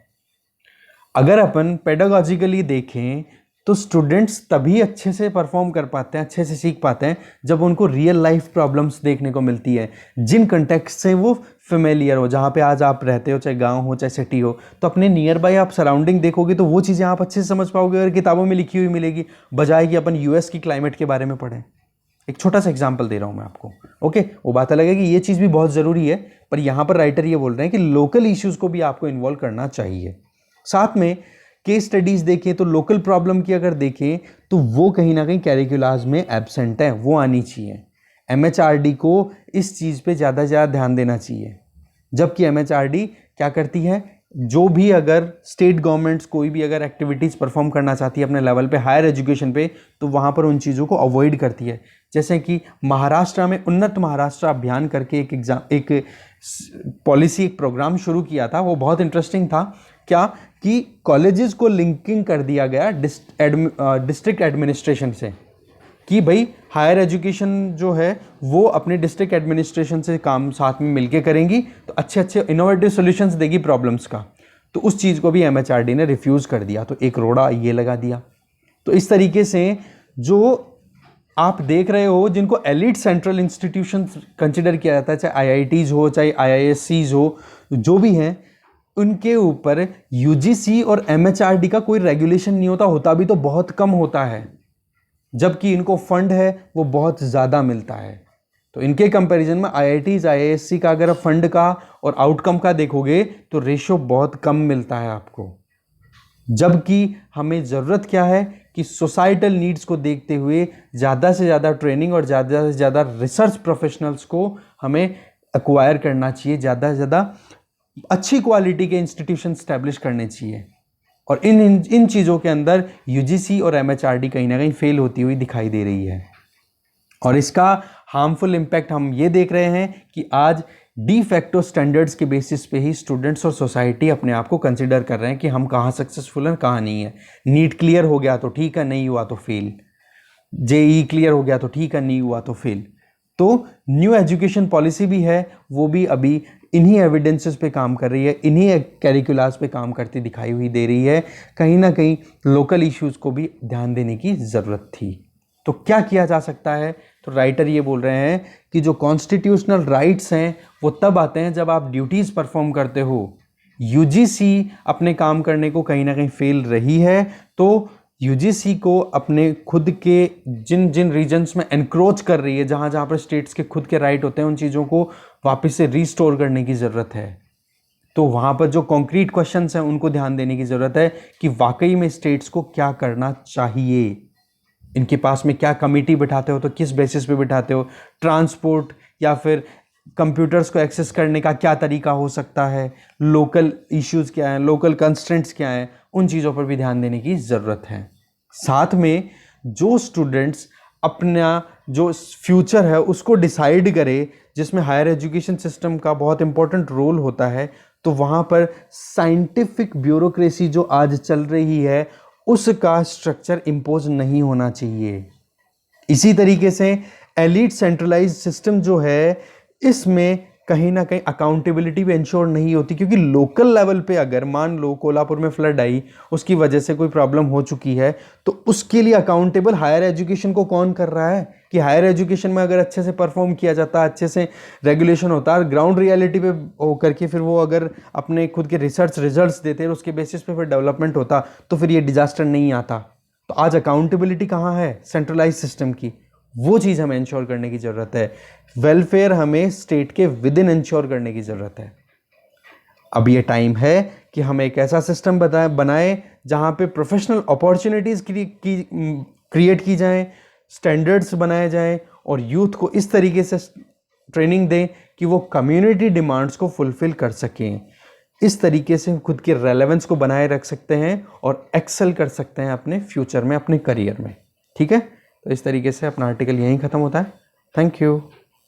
Speaker 1: अगर अपन पेडागॉजिकली देखें तो स्टूडेंट्स तभी अच्छे से परफॉर्म कर पाते हैं, अच्छे से सीख पाते हैं जब उनको रियल लाइफ प्रॉब्लम्स देखने को मिलती है, जिन कंटेक्स्ट से वो फेमिलियर हो। जहाँ पे आज आप रहते हो, चाहे गांव हो चाहे सिटी हो, तो अपने नियर बाय आप सराउंडिंग देखोगे तो वो चीज़ें आप अच्छे से समझ पाओगे और किताबों में लिखी हुई मिलेगी, बजाय कि अपन यूएस की क्लाइमेट के बारे में पढ़ें। एक छोटा सा एग्जाम्पल दे रहा हूँ मैं आपको, ओके। वो बात अलग है कि ये चीज़ भी बहुत ज़रूरी है, पर यहाँ पर राइटर ये बोल रहे हैं कि लोकल इश्यूज़ को भी आपको इन्वॉल्व करना चाहिए। साथ में केस स्टडीज देखें तो लोकल प्रॉब्लम की अगर देखें तो वो कहीं ना कहीं कैरिकुलर्स में एब्सेंट है, वो आनी चाहिए। एमएचआरडी को इस चीज़ पे ज़्यादा से ज़्यादा ध्यान देना चाहिए, जबकि एमएचआरडी क्या करती है, जो भी अगर स्टेट गवर्नमेंट्स कोई भी अगर एक्टिविटीज़ परफॉर्म करना चाहती है अपने लेवल पे हायर एजुकेशन पे, तो वहाँ पर उन चीज़ों को अवॉइड करती है। जैसे कि महाराष्ट्र में उन्नत महाराष्ट्र अभियान करके एक पॉलिसी, एक प्रोग्राम शुरू किया था, वो बहुत इंटरेस्टिंग था। क्या कि कॉलेजेस को लिंकिंग कर दिया गया डिस्ट्रिक्ट एडमिनिस्ट्रेशन से, कि भाई हायर एजुकेशन जो है वो अपने डिस्ट्रिक्ट एडमिनिस्ट्रेशन से काम साथ में मिलके करेंगी, तो अच्छे अच्छे इनोवेटिव सॉल्यूशंस देगी प्रॉब्लम्स का। तो उस चीज़ को भी एमएचआरडी ने रिफ्यूज़ कर दिया, तो एक रोड़ा ये लगा दिया। तो इस तरीके से जो आप देख रहे हो, जिनको एलिट सेंट्रल इंस्टीट्यूशन कंसिडर किया जाता है, चाहे आईआईटीज हो, चाहे आईआईएससीज हो, जो भी हैं, उनके ऊपर यूजीसी और एमएचआरडी का कोई रेगुलेशन नहीं होता भी तो बहुत कम होता है, जबकि इनको फंड है वो बहुत ज़्यादा मिलता है। तो इनके कंपैरिजन में आईआईटीज आईआईएससी का अगर फंड का और आउटकम का देखोगे तो रेशो बहुत कम मिलता है आपको। जबकि हमें ज़रूरत क्या है कि सोसाइटल नीड्स को देखते हुए ज़्यादा से ज़्यादा ट्रेनिंग और ज़्यादा से ज़्यादा रिसर्च प्रोफेशनल्स को हमें एक्वायर करना चाहिए, ज़्यादा से ज़्यादा अच्छी क्वालिटी के इंस्टीट्यूशन स्टैब्लिश करने चाहिए। और इन चीज़ों के अंदर यूजीसी और एमएचआरडी कहीं ना कहीं फेल होती हुई दिखाई दे रही है। और इसका हार्मफुल इम्पैक्ट हम ये देख रहे हैं कि आज डी फैक्टो स्टैंडर्ड्स के बेसिस पे ही स्टूडेंट्स और सोसाइटी अपने आप को कंसिडर कर रहे हैं कि हम कहाँ सक्सेसफुल हैं, कहाँ नहीं है। नीट क्लियर हो गया तो ठीक है, नहीं हुआ तो फेल। जेई क्लियर हो गया तो ठीक है, नहीं हुआ तो फेल। तो न्यू एजुकेशन पॉलिसी भी है, वो भी अभी इन्हीं एविडेंसेस पे काम कर रही है, इन्हीं कैरिकुलास पे काम करती दिखाई हुई दे रही है। कहीं ना कहीं लोकल इश्यूज़ को भी ध्यान देने की ज़रूरत थी। तो क्या किया जा सकता है? तो राइटर ये बोल रहे हैं कि जो कॉन्स्टिट्यूशनल राइट्स हैं वो तब आते हैं जब आप ड्यूटीज़ परफॉर्म करते हो। यूजीसी अपने काम करने को कहीं ना कहीं फेल रही है, तो यूजीसी को अपने खुद के जिन जिन रीजन्स में एनक्रोच कर रही है, जहाँ जहाँ पर स्टेट्स के खुद के राइट होते हैं, उन चीज़ों को वापस से रीस्टोर करने की ज़रूरत है। तो वहाँ पर जो कॉन्क्रीट क्वेश्चंस हैं उनको ध्यान देने की ज़रूरत है कि वाकई में स्टेट्स को क्या करना चाहिए। इनके पास में क्या कमेटी बिठाते हो तो किस बेसिस पे बिठाते हो, ट्रांसपोर्ट या फिर कंप्यूटर्स को एक्सेस करने का क्या तरीका हो सकता है, लोकल इश्यूज़ क्या हैं, लोकल कंस्ट्रेंट्स क्या हैं, उन चीज़ों पर भी ध्यान देने की ज़रूरत है। साथ में जो स्टूडेंट्स अपना जो फ्यूचर है उसको डिसाइड करे, जिसमें हायर एजुकेशन सिस्टम का बहुत इंपॉर्टेंट रोल होता है, तो वहाँ पर साइंटिफिक ब्यूरोक्रेसी जो आज चल रही है उसका स्ट्रक्चर इम्पोज नहीं होना चाहिए। इसी तरीके से एलीट सेंट्रलाइज्ड सिस्टम जो है, इसमें कहीं ना कहीं अकाउंटेबिलिटी भी इंश्योर नहीं होती, क्योंकि लोकल लेवल पे अगर मान लो कोल्हापुर में फ्लड आई, उसकी वजह से कोई प्रॉब्लम हो चुकी है, तो उसके लिए अकाउंटेबल हायर एजुकेशन को कौन कर रहा है? कि हायर एजुकेशन में अगर अच्छे से परफॉर्म किया जाता, अच्छे से रेगुलेशन होता, ग्राउंड रियलिटी पे होकर के फिर वो अगर अपने खुद के रिसर्च रिजल्ट्स देते, उसके बेसिस पे फिर डेवलपमेंट होता, तो फिर ये डिजास्टर नहीं आता। तो आज अकाउंटेबिलिटी कहाँ है सेंट्रलाइज सिस्टम की? वो चीज़ हमें इंश्योर करने की ज़रूरत है। वेलफेयर हमें स्टेट के विद इन इंश्योर करने की ज़रूरत है। अब ये टाइम है कि हम एक ऐसा सिस्टम बनाएं जहाँ पे प्रोफेशनल अपॉर्चुनिटीज़ क्रिएट की जाएं, स्टैंडर्ड्स बनाए जाएं और यूथ को इस तरीके से ट्रेनिंग दें कि वो कम्युनिटी डिमांड्स को फुलफिल कर सकें। इस तरीके से खुद के रेलेवेंस को बनाए रख सकते हैं और एक्सेल कर सकते हैं अपने फ्यूचर में, अपने करियर में। ठीक है, तो इस तरीके से अपना आर्टिकल यहीं ख़त्म होता है। Thank you.